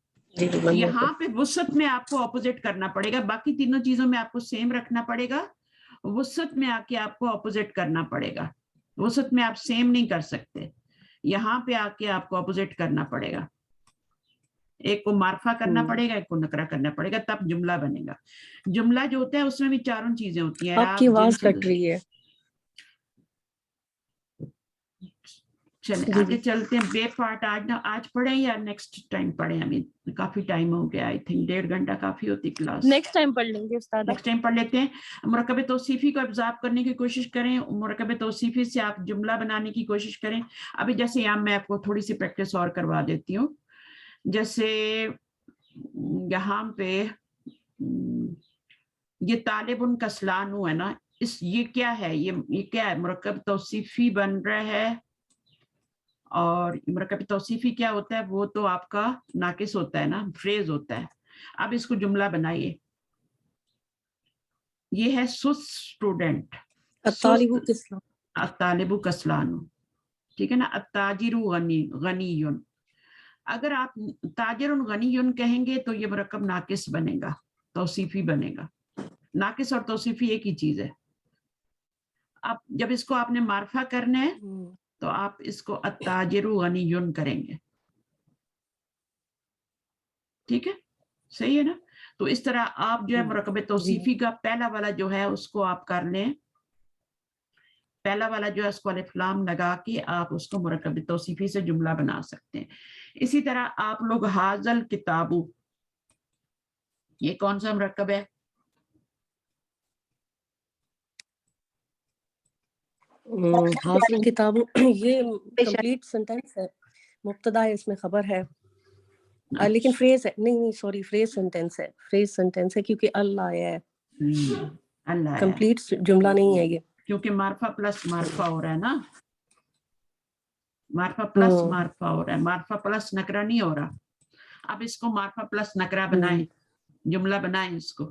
Speaker 1: یہاں پہ وسعت میں آپ کو اپوزٹ کرنا پڑے گا. باقی تینوں چیزوں میں آپ کو سیم رکھنا پڑے گا. وسعت میں آ کے آپ کو اپوزٹ کرنا پڑے گا. وسعت میں آپ سیم نہیں کر سکتے. یہاں پہ آ کے آپ کو اپوزٹ کرنا پڑے گا. ایک کو معرفہ کرنا پڑے گا ایک کو نکرہ کرنا پڑے گا تب جملہ بنے گا. جملہ جو ہوتا ہے اس میں بھی چاروں چیزیں ہوتی ہیں.
Speaker 7: آپ کی آواز کٹ رہی ہے.
Speaker 1: چلیں آگے چلتے ہیں. بے پارٹ آج پڑھیں یا نیکسٹ ٹائم پڑھیں؟ ابھی کافی ٹائم ہو گیا. آئی تھنک 1.5 گھنٹہ کافی ہوتی کلاس.
Speaker 7: نیکسٹ ٹائم پڑھ لیں گے استاد.
Speaker 1: نیکسٹ ٹائم پڑھ لیتے ہیں. مرکب توصیفی کو ابزارب کرنے کی کوشش کریں. مرکب توصیفی سے آپ جملہ بنانے کی کوشش کریں. ابھی جیسے یہاں میں آپ کو تھوڑی سی پریکٹس اور کروا دیتی ہوں. جیسے یہاں پہ یہ طالب ان کسلانو ہے نا. یہ کیا ہے؟ یہ کیا ہے؟ مرکب توصیفی بن رہا ہے. اور مرکب توصیفی کیا ہوتا ہے؟ وہ تو آپ کا ناقص ہوتا ہے نا، فریز ہوتا ہے. اب اس کو جملہ بنائیے. یہ ہے سست اسٹوڈنٹ. الطالب کسلان. ٹھیک ہے نا. التاجر غنی. اگر آپ تاجر غنی کہیں گے تو یہ مرکب ناقص بنے گا، توصیفی بنے گا. ناقص اور توصیفی ایک ہی چیز ہے. اب جب اس کو آپ نے معرفہ کرنا ہے تو آپ اس کو التاجر غنی کریں گے. ٹھیک ہے، صحیح ہے نا. تو اس طرح آپ جو ہے مرکب توصیفی کا پہلا والا جو ہے اس کو آپ کر لیں. پہلا والا جو ہے اس کو الف لام لگا کے آپ اس کو مرکب توصیفی سے جملہ بنا سکتے ہیں. اسی طرح آپ لوگ حاضل کتابو، یہ کون سا مرکب ہے؟
Speaker 7: حاصل کتاب یہ کمپلیٹ سینٹینس ہے، مبتدا ہے، اس میں خبر ہے، لیکن فریز ہے، نہیں سوری، فریز سینٹینس ہے کیونکہ اللہ آیا ہے،
Speaker 1: اللہ ہے،
Speaker 7: کمپلیٹ جملہ نہیں ہے یہ،
Speaker 1: کیونکہ معرفہ پلس معرفہ ہو رہا ہے نا، معرفہ پلس معرفہ ہو رہا ہے، معرفہ پلس نکرہ نہیں ہو رہا. اب اس کو معرفہ پلس نکرہ بنائیں، جملہ بنائیں اس کو.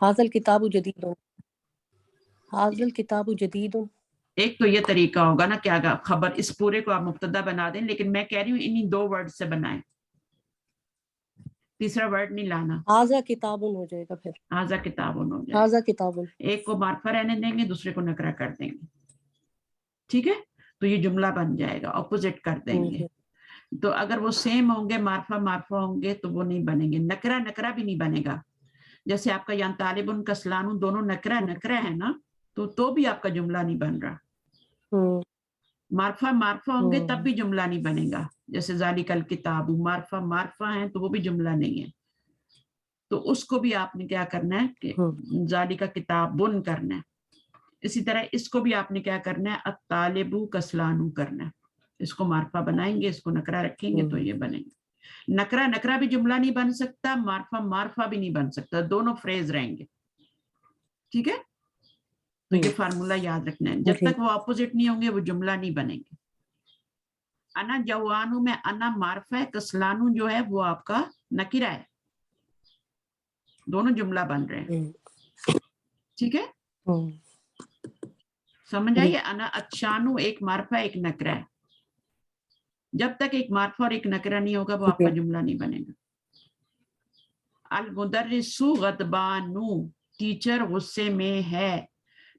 Speaker 7: حاصل کتاب جدید، حاصل کتاب جدید.
Speaker 1: ایک تو یہ طریقہ ہوگا نا کہ اگر خبر اس پورے کو آپ مبتدا بنا دیں، لیکن میں کہہ رہی ہوں انہی 2 ورڈ سے بنائیں، تیسرا ورڈ نہیں لانا.
Speaker 7: حاضہ کتابن ہو جائے گا، پھر
Speaker 1: حاضہ کتابن ہو جائے،
Speaker 7: حاضہ کتابن،
Speaker 1: ایک کو معرفہ رہنے دیں گے، دوسرے کو نکرہ کر دیں گے. ٹھیک ہے، تو یہ جملہ بن جائے گا، اپوزٹ کر دیں گے. تو اگر وہ سیم ہوں گے، معرفہ معرفہ ہوں گے تو وہ نہیں بنیں گے. نکرہ نکرہ بھی نہیں بنے گا. جیسے آپ کا یہاں طالبن کسلانو دونوں نکرہ نکرہ ہے نا، تو بھی آپ کا جملہ نہیں بن رہا. معرفہ معرفہ ہوں گے تب بھی جملہ نہیں بنے گا. جیسے ذالک الکتاب، معرفہ معرفہ ہیں تو وہ بھی جملہ نہیں ہے. تو اس کو بھی آپ نے کیا کرنا ہے کہ ذالک کتابن کرنا ہے. اسی طرح اس کو بھی آپ نے کیا کرنا ہے، الطالب کسلانو کرنا ہے. اس کو معرفہ بنائیں گے، اس کو نکرہ رکھیں گے تو یہ بنیں گے. نکرہ نکرہ بھی جملہ نہیں بن سکتا، معرفہ معرفہ بھی نہیں بن سکتا، دونوں فریز رہیں گے. ٹھیک ہے، تو یہ فارمولہ یاد رکھنا ہے. جب تک وہ اپوزٹ نہیں ہوں گے وہ جملہ نہیں بنیں گے. انا جوانو میں انا معرفہ ہے، کسلانو جو ہے وہ آپ کا نکرہ ہے، دونوں جملہ بن رہے ہیں. ٹھیک ہے، سمجھ آئیے. انا اچھانو ایک معرفہ ایک نکرہ ہے. جب تک ایک معرفہ اور ایک نکرہ نہیں ہوگا وہ آپ کا جملہ نہیں بنے گا. المدرسو غضبانو، ٹیچر غصے میں ہے،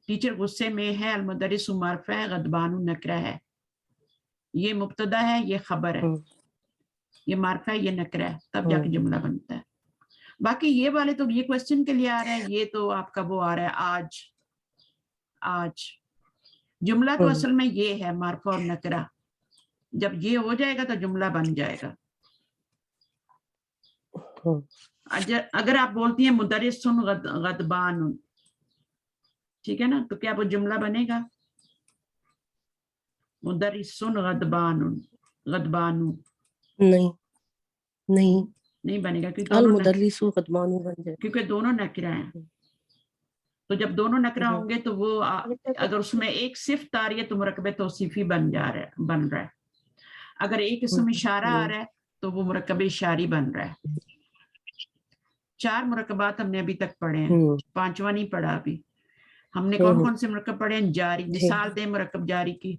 Speaker 1: ٹیچر غصے میں ہے. المدرس معرفہ ہے، غضبانو نکرہ ہے. یہ مبتدا ہے، یہ خبر ہے، یہ معرفہ ہے، یہ نکرہ ہے، تب جا کے جملہ بنتا ہے. باقی یہ والے تو یہ کوسچن کے لیے آ رہا ہے، یہ تو آپ کا وہ آ رہا ہے آج. جملہ تو اصل میں یہ ہے معرفہ اور نکرہ. جب یہ ہو جائے گا تو جملہ بن جائے گا. اگر آپ بولتی ہیں مدرسن غضبان، ٹھیک ہے نا، تو کیا وہ جملہ بنے گا؟ مدرسن غضبان نہیں بنے گا،
Speaker 7: المدرس غضبان بن جائے،
Speaker 1: کیونکہ دونوں نکرہ ہیں. تو جب دونوں نکرہ ہوں گے تو وہ اگر اس میں ایک صفت آ رہی ہے تو مرکب توصیفی بن رہا ہے. اگر ایک اسم اشارہ آ رہا ہے تو وہ مرکب اشاری بن رہا ہے. 4 مرکبات ہم نے ابھی تک پڑھے ہیں، 5واں نہیں پڑھا ابھی. ہم نے کون کون سے مرکب پڑھے ہیں؟ جاری. مثال دیں مرکب جاری کی.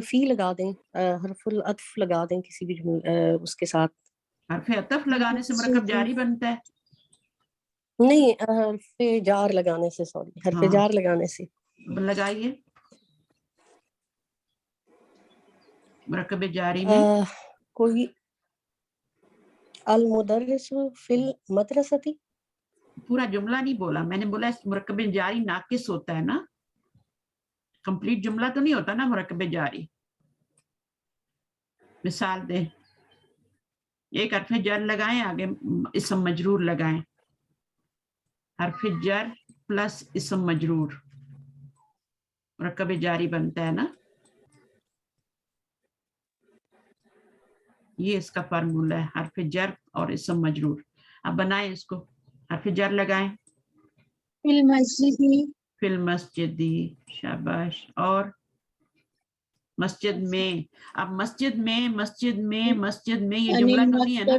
Speaker 7: فی لگا دیں، حرف العطف لگا دیں کسی بھی اس کے ساتھ.
Speaker 1: حرف عطف لگانے سے مرکب جاری بنتا ہے؟
Speaker 7: نہیں، حرف جار لگانے سے، حرف جار لگانے سے.
Speaker 1: لگائیے مرکب جاری میں
Speaker 7: کوئی المدرس فی المدرستی.
Speaker 1: پورا جملہ نہیں بولا میں نے، بولا مرکب جاری ناقص ہوتا ہے نا، کمپلیٹ جملہ تو نہیں ہوتا نا مرکب جاری. مثال دیں، ایک حرف جر لگائیں، آگے اسم مجرور لگائیں. حرف جر پلس اسم مجرور مرکب جاری بنتا ہے نا. یہ اس کا فارمولہ ہے، حرف جر اور اسم مجرور. اب بنائیں اس کو. حرف جر لگائیں،
Speaker 8: فی المسجد،
Speaker 1: فی المسجد، شاباش. اور مسجد میں. اب مسجد میں یہ جملہ تو نہیں ہے نا،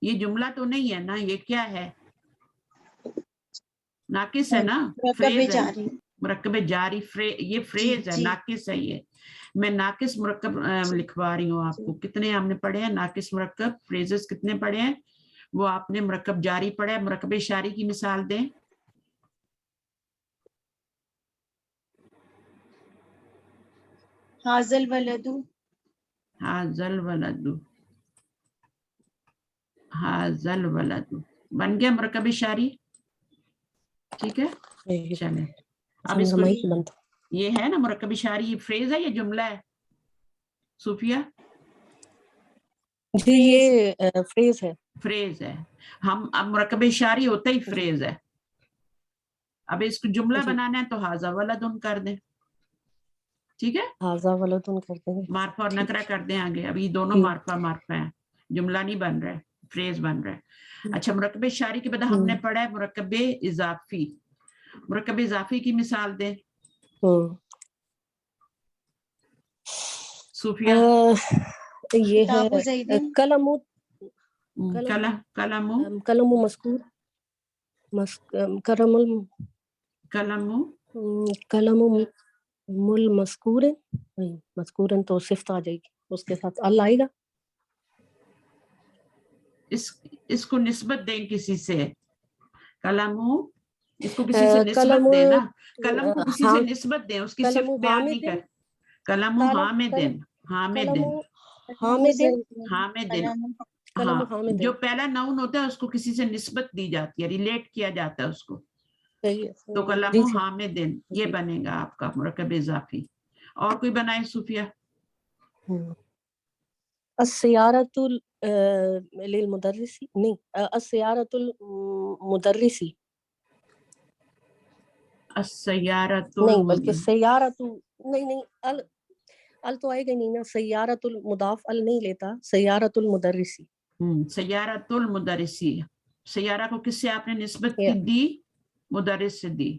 Speaker 1: یہ جملہ تو نہیں ہے نا، یہ کیا ہے؟ ناقص ہے نا، فریز ہے، مرکب جاری. یہ فریز ہے، ناقص ہے. یہ میں ناقص مرکب لکھوا رہی ہوں آپ کو. کتنے ہم نے پڑھے ہیں ناقص مرکب فریزز؟ کتنے پڑھے ہیں؟ وہ آپ نے مرکب جاری پڑھا ہے. مرکب اشاری کی مثال دیں.
Speaker 8: حاضل ولد،
Speaker 1: حاضل ولد بن گیا مرکب اشاری. ٹھیک ہے چلیں اب اس
Speaker 7: سمجھائی
Speaker 1: کو
Speaker 7: کی بنتا
Speaker 1: یہ ہے نا مرکب اشاری، یہ فریز ہے یا جملہ ہے صوفیہ؟
Speaker 7: جی یہ فریز ہے.
Speaker 1: فریز ہے. ہم اب مرکب اشاری ہوتا ہی فریز ہے. اب اس کو جملہ
Speaker 7: جی
Speaker 1: بنانا ہے تو ھذا ولدن کر دیں. ٹھیک ہے
Speaker 7: ھذا ولدن کر دیں گے.
Speaker 1: معرفہ اور
Speaker 7: ٹھیک
Speaker 1: نکرہ کر دیں آگے. اب یہ دونوں
Speaker 7: ٹھیک.
Speaker 1: معرفہ ہیں، جملہ نہیں بن رہا ہے، فریز بن رہا ہے. اچھا مرکب اشاری کے بعد ہم نے پڑھا ہے مرکب اضافی. مرکب اضافی کی مثال دیں صوفیہ.
Speaker 7: یہ
Speaker 8: کتاب
Speaker 7: ہے
Speaker 8: زیدن
Speaker 7: قلم
Speaker 1: قلم
Speaker 7: قلم مذکور قلم مل مذکور مذکورن تو صفت آ جائے گی، اس کے ساتھ ال آئے گا.
Speaker 1: اس کو نسبت دیں کسی سے. قلم اس کو کسی سے نسبت دیں نا، قلم کو کسی سے نسبت دیں، اس کی
Speaker 7: قلم
Speaker 1: صفت بیان نہیں کر. قلم حامدن حامدن حامدن.
Speaker 7: قلم
Speaker 1: ہاں
Speaker 7: حامد
Speaker 1: جو پہلا ناؤن ہوتا ہے اس کو کسی سے نسبت دی جاتی ہے، ریلیٹ کیا جاتا ہے اس کو. تو قلم حامدن یہ بنے گا آپ کا مرکب اضافی. اور کوئی بنائے صوفیہ؟
Speaker 7: السیارۃ للمدرسی نہیں، السیارۃ المدرسی
Speaker 1: السیارۃ
Speaker 7: نہیں، بلکہ سیارۃ نہیں ال تو آئے گا نہیں نا. سیارۃ المضاف ال نہیں لیتا، سیارۃ المدرسی.
Speaker 1: سیارۃ المدرسی. سیارہ کو کس سے آپ نے نسبت دی؟ مدرس سے دی.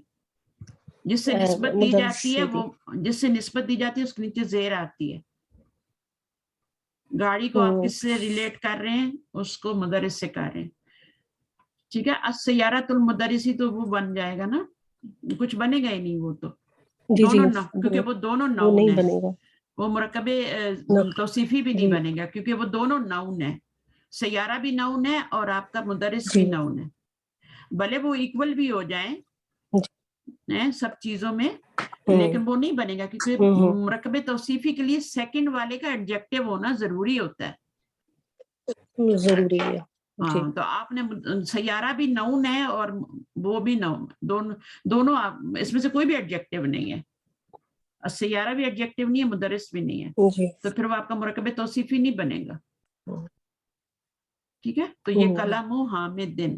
Speaker 1: جس سے نسبت دی جاتی ہے وہ جس سے نسبت دی جاتی ہے اس کے نیچے زیر آتی ہے. گاڑی کو آپ کس سے ریلیٹ کر رہے ہیں؟ اس کو مدرس سے کر رہے ہیں. ٹھیک ہے. السیارۃ المدرسی تو وہ بن جائے گا نا، کچھ بنے گا ہی نہیں وہ تو. دونوں کیونکہ وہ دونوں ناؤن ہیں. وہ مرکب توصیفی بھی نہیں بنے گا کیونکہ وہ دونوں ناؤن ہیں. سیارہ بھی ناؤن ہے اور آپ کا مدرس بھی ناؤن ہے. بھلے وہ ایکول بھی ہو جائیں سب چیزوں میں، لیکن وہ نہیں بنے گا کیونکہ مرکب توصیفی کے لیے سیکنڈ والے کا ایڈجیکٹو ہونا ضروری ہوتا ہے.
Speaker 7: ضروری ہے.
Speaker 1: ہاں تو آپ نے سیارہ بھی ناؤن ہے اور وہ بھی ناؤن، دونوں اس میں سے کوئی بھی ایڈجیکٹو نہیں ہے. سیارہ بھی ایڈجیکٹو نہیں ہے، مدرس بھی نہیں ہے، تو پھر وہ آپ کا مرکب توصیفی نہیں بنے گا. ٹھیک ہے. تو یہ قلم حامدن،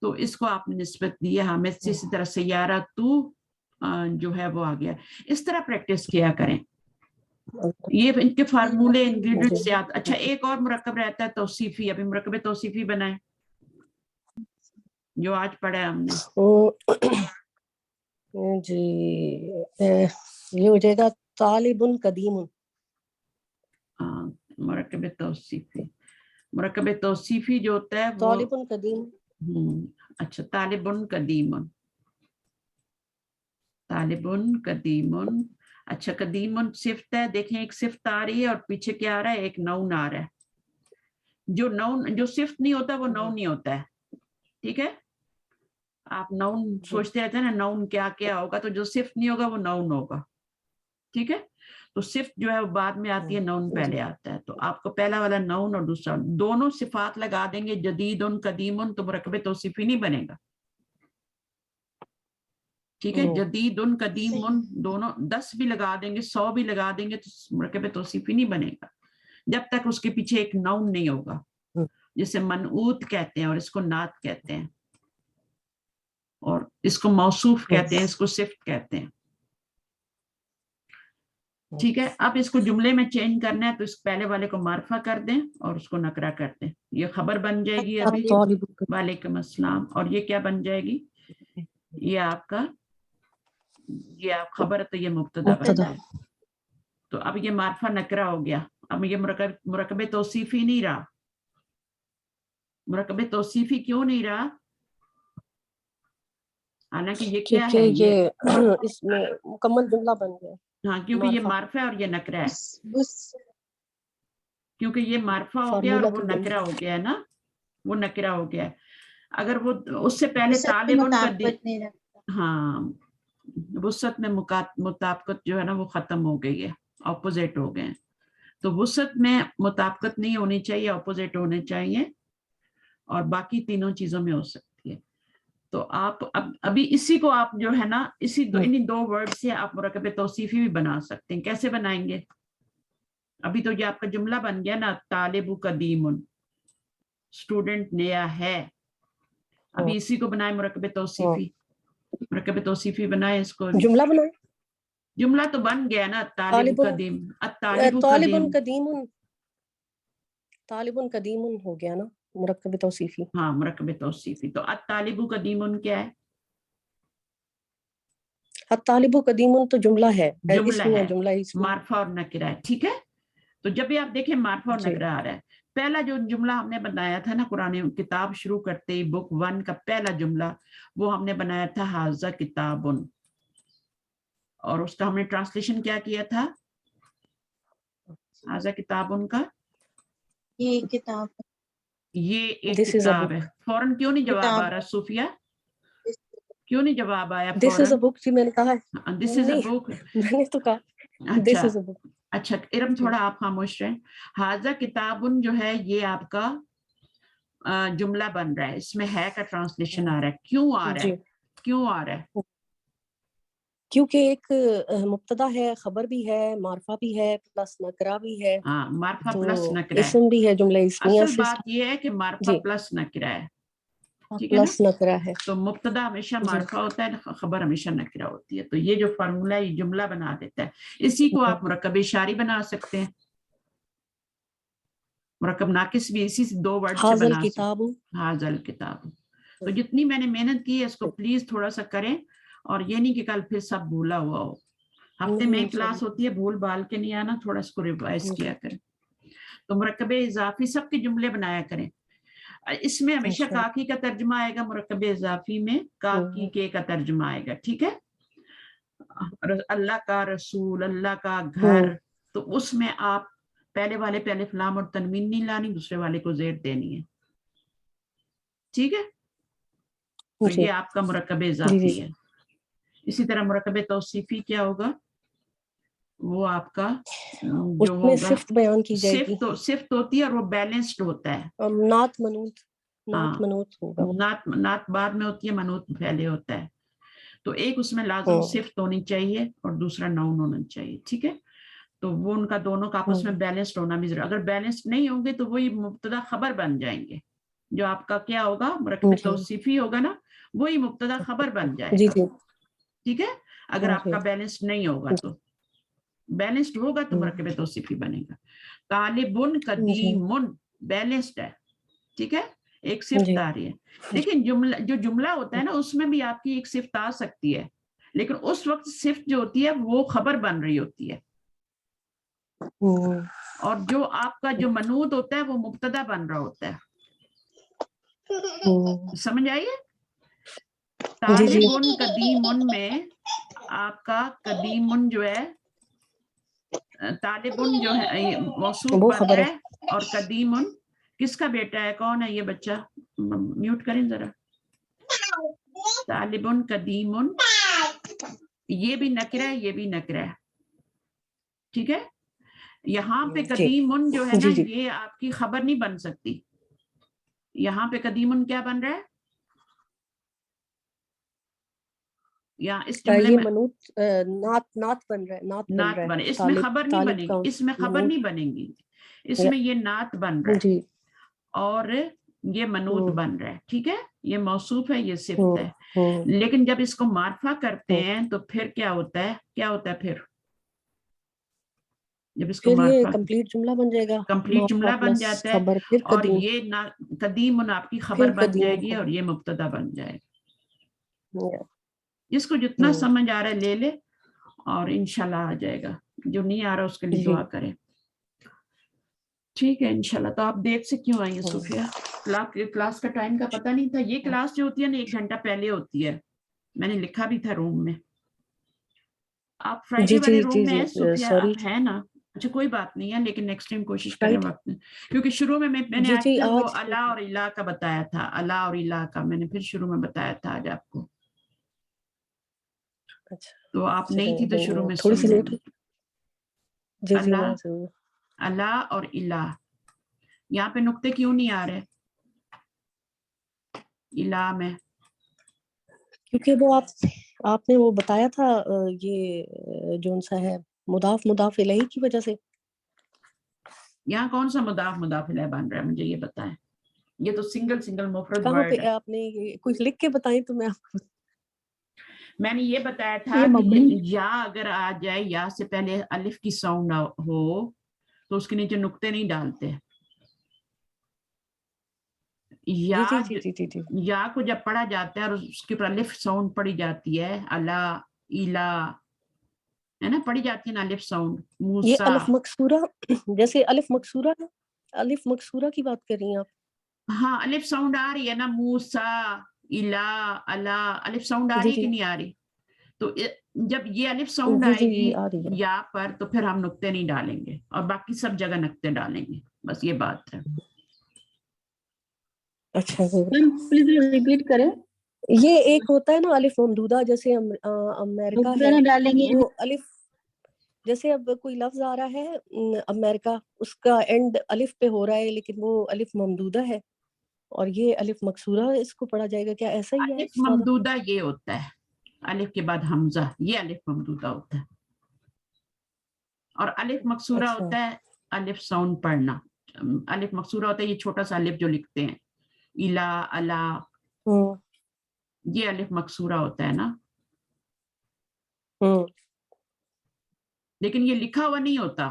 Speaker 1: تو اس کو آپ نے نسبت دی ہے حامد سے. اسی طرح سیارہ تو جو ہے وہ آ گیا. اس طرح پریکٹس کیا کریں. یہ ان کے فارمولے انگریڈینٹس یاد. اچھا ایک اور مرکب رہتا ہے توصیفی. ابھی مرکب توصیفی بنائیں جو آج پڑھا ہم نے.
Speaker 7: جی یہ ہو جائے گا طالب قدیم.
Speaker 1: مرکب توصیفی، مرکب توصیفی جو ہوتا ہے وہ
Speaker 7: طالب قدیم.
Speaker 1: اچھا طالب قدیم، طالب قدیم. اچھا قدیم صفت ہے. دیکھیں ایک صفت آ رہی ہے اور پیچھے کیا آ رہا ہے؟ ایک ناؤن آ رہا ہے. جو ناؤن جو صفت نہیں ہوتا وہ ناؤن نہیں ہوتا ہے. ٹھیک ہے. آپ ناؤن سوچتے رہتے ہیں نا ناؤن کیا کیا ہوگا، تو جو صفت نہیں ہوگا وہ ناؤن ہوگا. ٹھیک ہے. تو صفت جو ہے وہ بعد میں آتی ہے، ناؤن پہلے آتا ہے. تو آپ کو پہلا والا ناؤن اور دوسرا دونوں صفات لگا دیں گے، جدید قدیم، تو مرکب توصیفی نہیں بنے گا. ٹھیک ہے. جدید قدیم دونوں 10 بھی لگا دیں گے، 100 بھی لگا دیں گے تو مرکب توصیفی نہیں بنے گا جب تک اس کے پیچھے ایک ناؤن نہیں ہوگا، جسے منعوت کہتے ہیں اور اس کو نعت کہتے ہیں، اور اس کو موصوف کہتے ہیں، اس کو صفت کہتے ہیں. ٹھیک ہے. اب اس کو جملے میں چینج کرنا ہے تو اس پہلے والے کو معرفہ کر دیں اور اس کو نکرہ کر دیں. یہ خبر بن جائے گی ابھی. وعلیکم السلام. اور یہ کیا بن جائے گی؟ یہ آپ کا یہ آپ خبر تو یہ مبتدا بن جائے. تو اب یہ معرفہ نکرہ ہو گیا. اب یہ مرکب توصیفی نہیں رہا. مرکب توصیفی کیوں نہیں رہا؟ حالانکہ یہ کیا ہے؟
Speaker 7: یہ اس میں مکمل جملہ بن گیا.
Speaker 1: ہاں کیونکہ یہ معرفہ اور یہ نکرہ ہے. کیونکہ یہ معرفہ ہو گیا اور وہ نکرہ ہو گیا ہے نا، وہ نکرہ ہو گیا ہے. اگر وہ اس سے پہلے طالب ہاں وسعت میں مطابقت جو ہے نا وہ ختم ہو گئی ہے، اپوزٹ ہو گئے ہیں. تو وسعت میں مطابقت نہیں ہونی چاہیے، اپوزٹ ہونے چاہیے، اور باقی تینوں چیزوں میں ہو سکتی ہے. تو آپ ابھی اسی کو آپ جو ہے نا انہی دو ورڈ سے آپ مرکب توصیفی بھی بنا سکتے ہیں. کیسے بنائیں گے؟ ابھی تو یہ آپ کا جملہ بن گیا نا، طالب قدیم، اسٹوڈنٹ نیا ہے. ابھی اسی کو بنائے مرکب توصیفی. مرکب توصیفی بنائے اس کو.
Speaker 7: جملہ بنائے.
Speaker 1: جملہ تو بن گیا نا، طالب قدیم، الطالب قدیم.
Speaker 7: طالب قدیم ہو گیا نا مرکب توصیفی.
Speaker 1: ہاں مرکب توصیفی. تو الطالب قدیم کیا ہے؟
Speaker 7: الطالب قدیم تو جملہ ہے،
Speaker 1: جملہ ہے،
Speaker 7: جملہ
Speaker 1: معرفہ اور نکرہ ہے. ٹھیک ہے. تو جب بھی آپ دیکھیں معرفہ اور
Speaker 7: جی.
Speaker 1: نکرہ آ رہا ہے. پہلا جو جملہ ہم نے بنایا تھا نا قرآن کتاب شروع کرتے ہی بک 1 کا پہلا جملہ، وہ ہم نے بنایا تھا ھذا کتاب، اور اس کا ہم نے ٹرانسلیشن کیا کیا تھا؟ ھذا کتاب کا
Speaker 8: یہ کتاب
Speaker 1: یہ ایک
Speaker 7: This is a
Speaker 1: کتاب ہے.
Speaker 7: book.
Speaker 1: فوراً کیوں نہیں جواب
Speaker 8: کتاب
Speaker 1: آ رہا صوفیہ؟ کیوں نہیں جواب آیا
Speaker 7: This is a
Speaker 1: فوراً؟
Speaker 7: book جی میں نے کہا ہے.
Speaker 1: دس از اے
Speaker 7: نہیں
Speaker 1: بک.
Speaker 7: میں نے تو کہا this is a book.
Speaker 1: اچھا ارم تھوڑا آپ خاموش رہیں. ھذا کتاب جو ہے یہ آپ کا جملہ بن رہا ہے. اس میں ہے کا ٹرانسلیشن آ رہا ہے. کیوں آ رہا ہے؟
Speaker 7: جی.
Speaker 1: کیوں آ رہا ہے؟
Speaker 7: کیونکہ ایک مبتدا ہے، خبر بھی ہے، معرفہ بھی ہے، پلس نکرہ بھی ہے،
Speaker 1: ہاں معرفہ
Speaker 7: تو
Speaker 1: پلس نکرہ ہے.
Speaker 7: اسم بھی ہے، جملہ اسمیہ
Speaker 1: اصل
Speaker 7: سے.
Speaker 1: بات یہ ہے کہ معرفہ
Speaker 7: جی.
Speaker 1: پلس نکرہ ہے. ٹھیک ہے نا.
Speaker 7: پلس نکرہ ہے.
Speaker 1: تو مبتدا ہمیشہ
Speaker 7: جی.
Speaker 1: معرفہ ہوتا ہے، خبر ہمیشہ نکرہ ہوتی ہے. تو یہ جو فارمولہ یہ جملہ بنا دیتا ہے. اسی کو آپ مرکب اشاری بنا سکتے ہیں. مرکب ناقص بھی اسی سے 2 ورڈ سے
Speaker 7: ھذا
Speaker 1: بنا سکتے
Speaker 7: الکتاب.
Speaker 1: ہیں. ھذا الکتاب. تو جتنی میں نے محنت کی ہے اس کو پلیز تھوڑا سا کریں، اور یہ نہیں کہ کل پھر سب بھولا ہوا ہو. ہفتے میں ایک کلاس ہوتی ہے، بھول بھال کے نہیں آنا، تھوڑا اس کو ریوائز کیا کریں. تو مرکب اضافی سب کے جملے بنایا کریں. اس میں ہمیشہ کاکی کا ترجمہ آئے گا، مرکب اضافی میں کاکی کے کا ترجمہ آئے گا. ٹھیک ہے. اللہ کا رسول، اللہ کا گھر، تو اس میں آپ پہلے والے پہ الف لام اور تنوین نہیں لانی، دوسرے والے کو زیر دینی ہے. ٹھیک ہے. تو یہ آپ کا مرکب اضافی ہے. اسی طرح مرکب توصیفی کیا ہوگا؟ وہ آپ کا جو
Speaker 7: اس میں
Speaker 1: ہوگا
Speaker 7: صفت بیان کی جائے گی.
Speaker 1: صفت ہوتی ہے اور وہ بیلنسڈ ہوتا ہے.
Speaker 7: نعت منوط. نعت منوط ہوگا.
Speaker 1: نعت بعد میں ہوتی ہے، منوط پہلے ہوتا ہے. تو ایک اس میں لازم صفت ہونی چاہیے اور دوسرا ناؤن ہونا چاہیے. ٹھیک ہے. تو وہ ان کا دونوں کا آپس میں بیلنسڈ ہونا بھی ضروری. اگر بیلنسڈ نہیں ہوں گے تو وہی مبتدا خبر بن جائیں گے. جو آپ کا کیا ہوگا مرکب توصیفی ہوگا نا، وہی مبتدا خبر بن جائے گا. ٹھیک ہے. اگر آپ کا بیلنسڈ نہیں ہوگا تو، بیلنسڈ ہوگا تو مرکب توصیفی بنے گا. طالبٌ قدیمٌ بیلنسڈ ہے. ٹھیک ہے. ایک صفت آ رہی ہے. لیکن جو جملہ ہوتا ہے نا اس میں بھی آپ کی ایک صفت آ سکتی ہے، لیکن اس وقت صفت جو ہوتی ہے وہ خبر بن رہی ہوتی ہے، اور جو آپ کا جو منوط ہوتا ہے وہ مبتدا بن رہا ہوتا ہے. سمجھ آئیے؟ طالبٌ قدیمٌ میں آپ کا قدیمٌ جو ہے، طالبٌ جو ہے موصوف بن رہا ہے، اور قدیمٌ کس کا بیٹا ہے؟ کون ہے یہ بچہ؟ میوٹ کریں ذرا. طالبٌ قدیمٌ یہ بھی نکرہ ہے، یہ بھی نکرہ ہے. ٹھیک ہے. یہاں پہ قدیمٌ جو ہے نا یہ آپ کی خبر نہیں بن سکتی. یہاں پہ قدیمٌ کیا بن رہا ہے؟ یا اس جملے میں
Speaker 7: نعت بن رہا ہے.
Speaker 1: نعت بنے. اس میں خبر نہیں بنے گی، اس میں خبر نہیں بنے گی، اس میں یہ نعت بن رہا ہے اور یہ منوط بن رہا ہے. ٹھیک ہے. یہ موصوف ہے، یہ صفت ہے. لیکن جب اس کو معرفہ کرتے ہیں تو پھر کیا ہوتا ہے؟ کیا ہوتا ہے پھر جب اس کو معرفہ
Speaker 7: کمپلیٹ جملہ بن جائے گا.
Speaker 1: کمپلیٹ جملہ بن جاتا ہے، اور یہ قدیم آپ کی خبر بن جائے گی اور یہ مبتدا بن جائے گا. جس کو جتنا سمجھ آ رہا ہے لے لے، اور انشاءاللہ آ جائے گا. جو نہیں آ رہا اس کے لیے دعا کریں. ٹھیک ہے انشاءاللہ. تو آپ دیر سے کیوں آئی ہیں صوفیہ؟ کلاس کا ٹائم کا پتہ نہیں تھا. یہ کلاس جو ہوتی ہے نا 1 گھنٹہ پہلے ہوتی ہے، میں نے لکھا بھی تھا روم میں. آپ فرائیڈے والے روم میں ہیں صوفیہ؟ آپ ہیں نا؟ اچھا کوئی بات نہیں ہے، لیکن نیکسٹ ٹائم کوشش کریں وقت میں، کیونکہ شروع میں نے آج تک وہ اللہ اور الہ کا بتایا تھا. اللہ اور الہ کا میں نے پھر شروع میں بتایا تھا آج آپ کو. تو آپ نہیں تھی تو شروع میں سن لینا. اللہ اور الہ. یہاں پہ نقطے کیوں نہیں آ رہے الہ میں؟
Speaker 7: کیونکہ وہ آپ نے وہ بتایا تھا یہ جون سا ہے مضاف الیہ کی وجہ سے.
Speaker 1: یہاں کون سا مضاف الیہ بن رہا ہے مجھے یہ بتائیں. یہ تو سنگل مفرد
Speaker 7: کہاں
Speaker 1: ورڈ
Speaker 7: پہ
Speaker 1: ہے.
Speaker 7: آپ نے کچھ لکھ کے بتائیں تو میں آپ کو
Speaker 1: میں نے یہ بتایا تھا کہ یا اگر آ جائے یا سے پہلے الف کی ساؤنڈ ہو تو اس کے نیچے نقطے نہیں ڈالتے. یا کو جب پڑھا جاتا ہے اور اس کے اوپر الف ساؤنڈ پڑھی جاتی ہے الا الا ہے نا پڑھی جاتی ہے نا الف ساؤنڈ.
Speaker 7: یہ
Speaker 1: موسیٰ
Speaker 7: الف مکسورہ جیسے الف مکسورہ ہے الف مکسورہ کی بات کر رہی ہیں آپ.
Speaker 1: ہاں الف ساؤنڈ آ رہی ہے نا موسیٰ الا الا الف ساؤنڈ آ رہی ہے کہ نہیں آ رہی. تو جب یہ الف ساؤنڈ آئے گی
Speaker 7: آ رہی ہے.
Speaker 1: یا پر تو پھر ہم نقطے نہیں ڈالیں گے اور باقی سب جگہ نقطے ڈالیں گے. بس یہ بات ہے.
Speaker 7: اچھا
Speaker 5: پلیز ریپیٹ کریں.
Speaker 7: یہ ایک ہوتا ہے نا الف ممدودہ جیسے امریکہ ہے
Speaker 5: ڈالیں گے
Speaker 7: وہ الف جیسے اب کوئی لفظ آ رہا ہے امریکہ اس کا اینڈ الف پہ ہو رہا ہے لیکن وہ الف ممدودہ ہے اور یہ الف مکسورہ اس کو پڑھا جائے گا کیا ایسا ہی ہے؟
Speaker 1: الف ممدودہ یہ ہوتا ہے الف کے بعد حمزہ یہ الف ممدودہ ہوتا ہے اور الف مکسورہ ہوتا ہے الف ساؤنڈ پڑھنا. الف مکسورہ ہوتا ہے یہ چھوٹا سا الف جو لکھتے ہیں الا الا یہ الف مکسورہ ہوتا ہے نا. لیکن یہ لکھا ہوا نہیں ہوتا.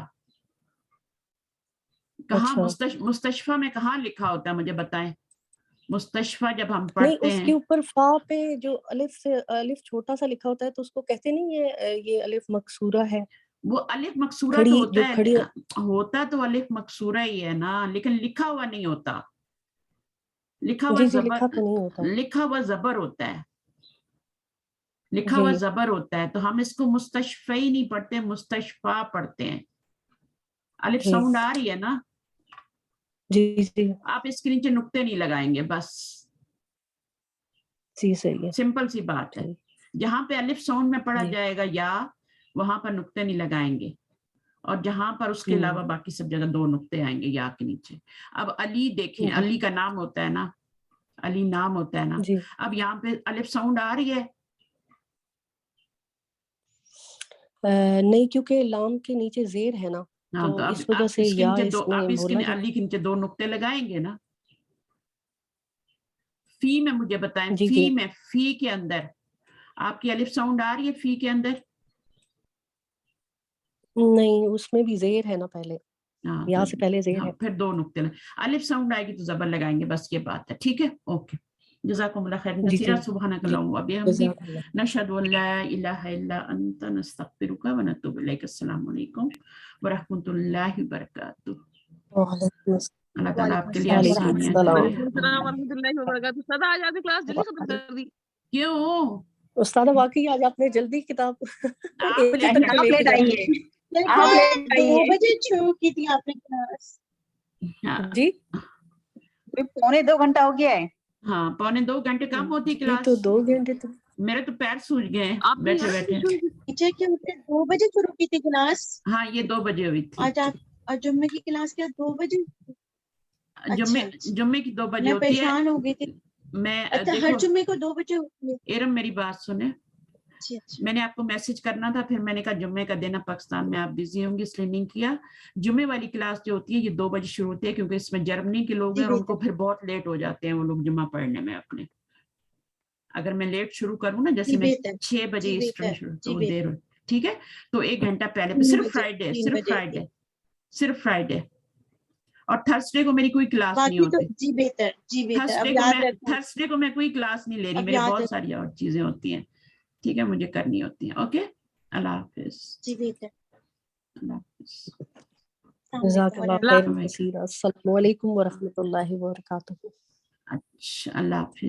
Speaker 1: کہاں مستشفیٰ میں کہاں لکھا ہوتا ہے مجھے بتائیں. مستشفیٰ جب ہم پڑھتے
Speaker 7: اس
Speaker 1: ہیں
Speaker 7: کے اوپر فا پہ جو الف چھوٹا سا لکھا ہوتا ہے تو اس کو کہتے نہیں ہے یہ الف مکسورہ ہے.
Speaker 1: وہ الف مکسورہ تو ہوتا ہے ہوتا تو الف مکسورہ ہی ہے نا لیکن لکھا ہوا نہیں ہوتا. لکھا ہوا زبر ہوتا ہے. لکھا ہوا زبر ہوتا ہے تو ہم اس کو مستشفی نہیں پڑھتے مستشفیٰ پڑھتے ہیں. الف ساؤنڈ آ رہی ہے نا. آپ اس کے نیچے نقطے نہیں لگائیں گے بس. سمپل سی بات ہے. جہاں پہ الف ساؤنڈ میں پڑھا جائے گا یا وہاں پر نقطے نہیں لگائیں گے اور جہاں پر اس کے علاوہ باقی سب جگہ 2 نقطے آئیں گے یا کے نیچے. اب علی دیکھیں علی کا نام ہوتا ہے نا علی نام ہوتا ہے نا. اب یہاں پہ الف ساؤنڈ آ رہی ہے
Speaker 7: نہیں کیونکہ لام کے نیچے زیر ہے نا تو اس وجہ سے یا
Speaker 1: اس کے علی کے نیچے 2 نقطے لگائیں گے نا. فی میں مجھے بتائیں فی میں فی کے اندر آپ کی الف ساؤنڈ آ رہی ہے فی کے اندر.
Speaker 7: نہیں اس میں بھی زیر ہے نا پہلے یا سے پہلے زیر ہے.
Speaker 1: پھر 2 نقطے الف ساؤنڈ آئے گی تو زبر لگائیں گے بس یہ بات ہے. ٹھیک ہے اوکے. جزاکم اللہ خیر کثیرا سبحانک اللہم و بحمدک نشہد ان لا الہ الا انت نستغفرک و نتوب الیک. السلام علیکم ورحمۃ اللہ وبرکاتہ. اللہ تعالیٰ آپ کے لیے آسانیاں کرے. کیوں
Speaker 7: استاد واقعی آج آپ نے جلدی کتاب
Speaker 8: دو بجے شروع کی تھی آپ نے کلاس.
Speaker 7: جی
Speaker 5: 2.25 گھنٹہ ہو گیا ہے.
Speaker 1: ہاں 1.25 گھنٹے کم ہوتی کلاس.
Speaker 7: تو 2 گھنٹے تو
Speaker 1: میرے تو پیر سوج گئے بیٹھے بیٹھے.
Speaker 8: ٹیچر کیا 2 بجے شروع کی تھی کلاس.
Speaker 1: ہاں یہ 2 بجے ہوئی تھی.
Speaker 8: آج آپ جمعے کی کلاس کیا 2 بجے.
Speaker 1: جمعے کی 2 بجے
Speaker 8: میں
Speaker 1: ہوتی ہے.
Speaker 8: پریشان ہو گئی تھی.
Speaker 1: میں
Speaker 8: ہر جمعے کو 2 بجے ہوتی ہے.
Speaker 1: ارم میری بات سنیں میں نے آپ کو میسج کرنا تھا پھر میں نے کہا جمعے کا دن پاکستان میں آپ بزی ہوں گے اس لیے نہیں کیا. جمعے والی کلاس جو ہوتی ہے یہ 2 بجے شروع ہوتی ہے کیونکہ اس میں جرمنی کے لوگ ہیں اور ان کو پھر بہت لیٹ ہو جاتے ہیں وہ لوگ جمعہ پڑھنے میں اپنے. اگر میں لیٹ شروع کروں نا جیسے میں 6 بجے ایسٹرن شروع تو دیر ہو. ٹھیک ہے تو 1 گھنٹہ پہلے صرف فرائیڈے اور تھرسڈے کو میری کوئی کلاس نہیں ہوتی. تھرسڈے کو میں کوئی کلاس نہیں لے رہی میرے بہت ساری اور چیزیں ہوتی ہیں. ٹھیک ہے مجھے کرنی ہوتی ہیں. اوکے اللہ حافظ. اللہ حافظ.
Speaker 7: جزاک اللہ خیر کثیر. السلام علیکم ورحمۃ اللہ وبرکاتہ.
Speaker 1: اچھا اللہ حافظ.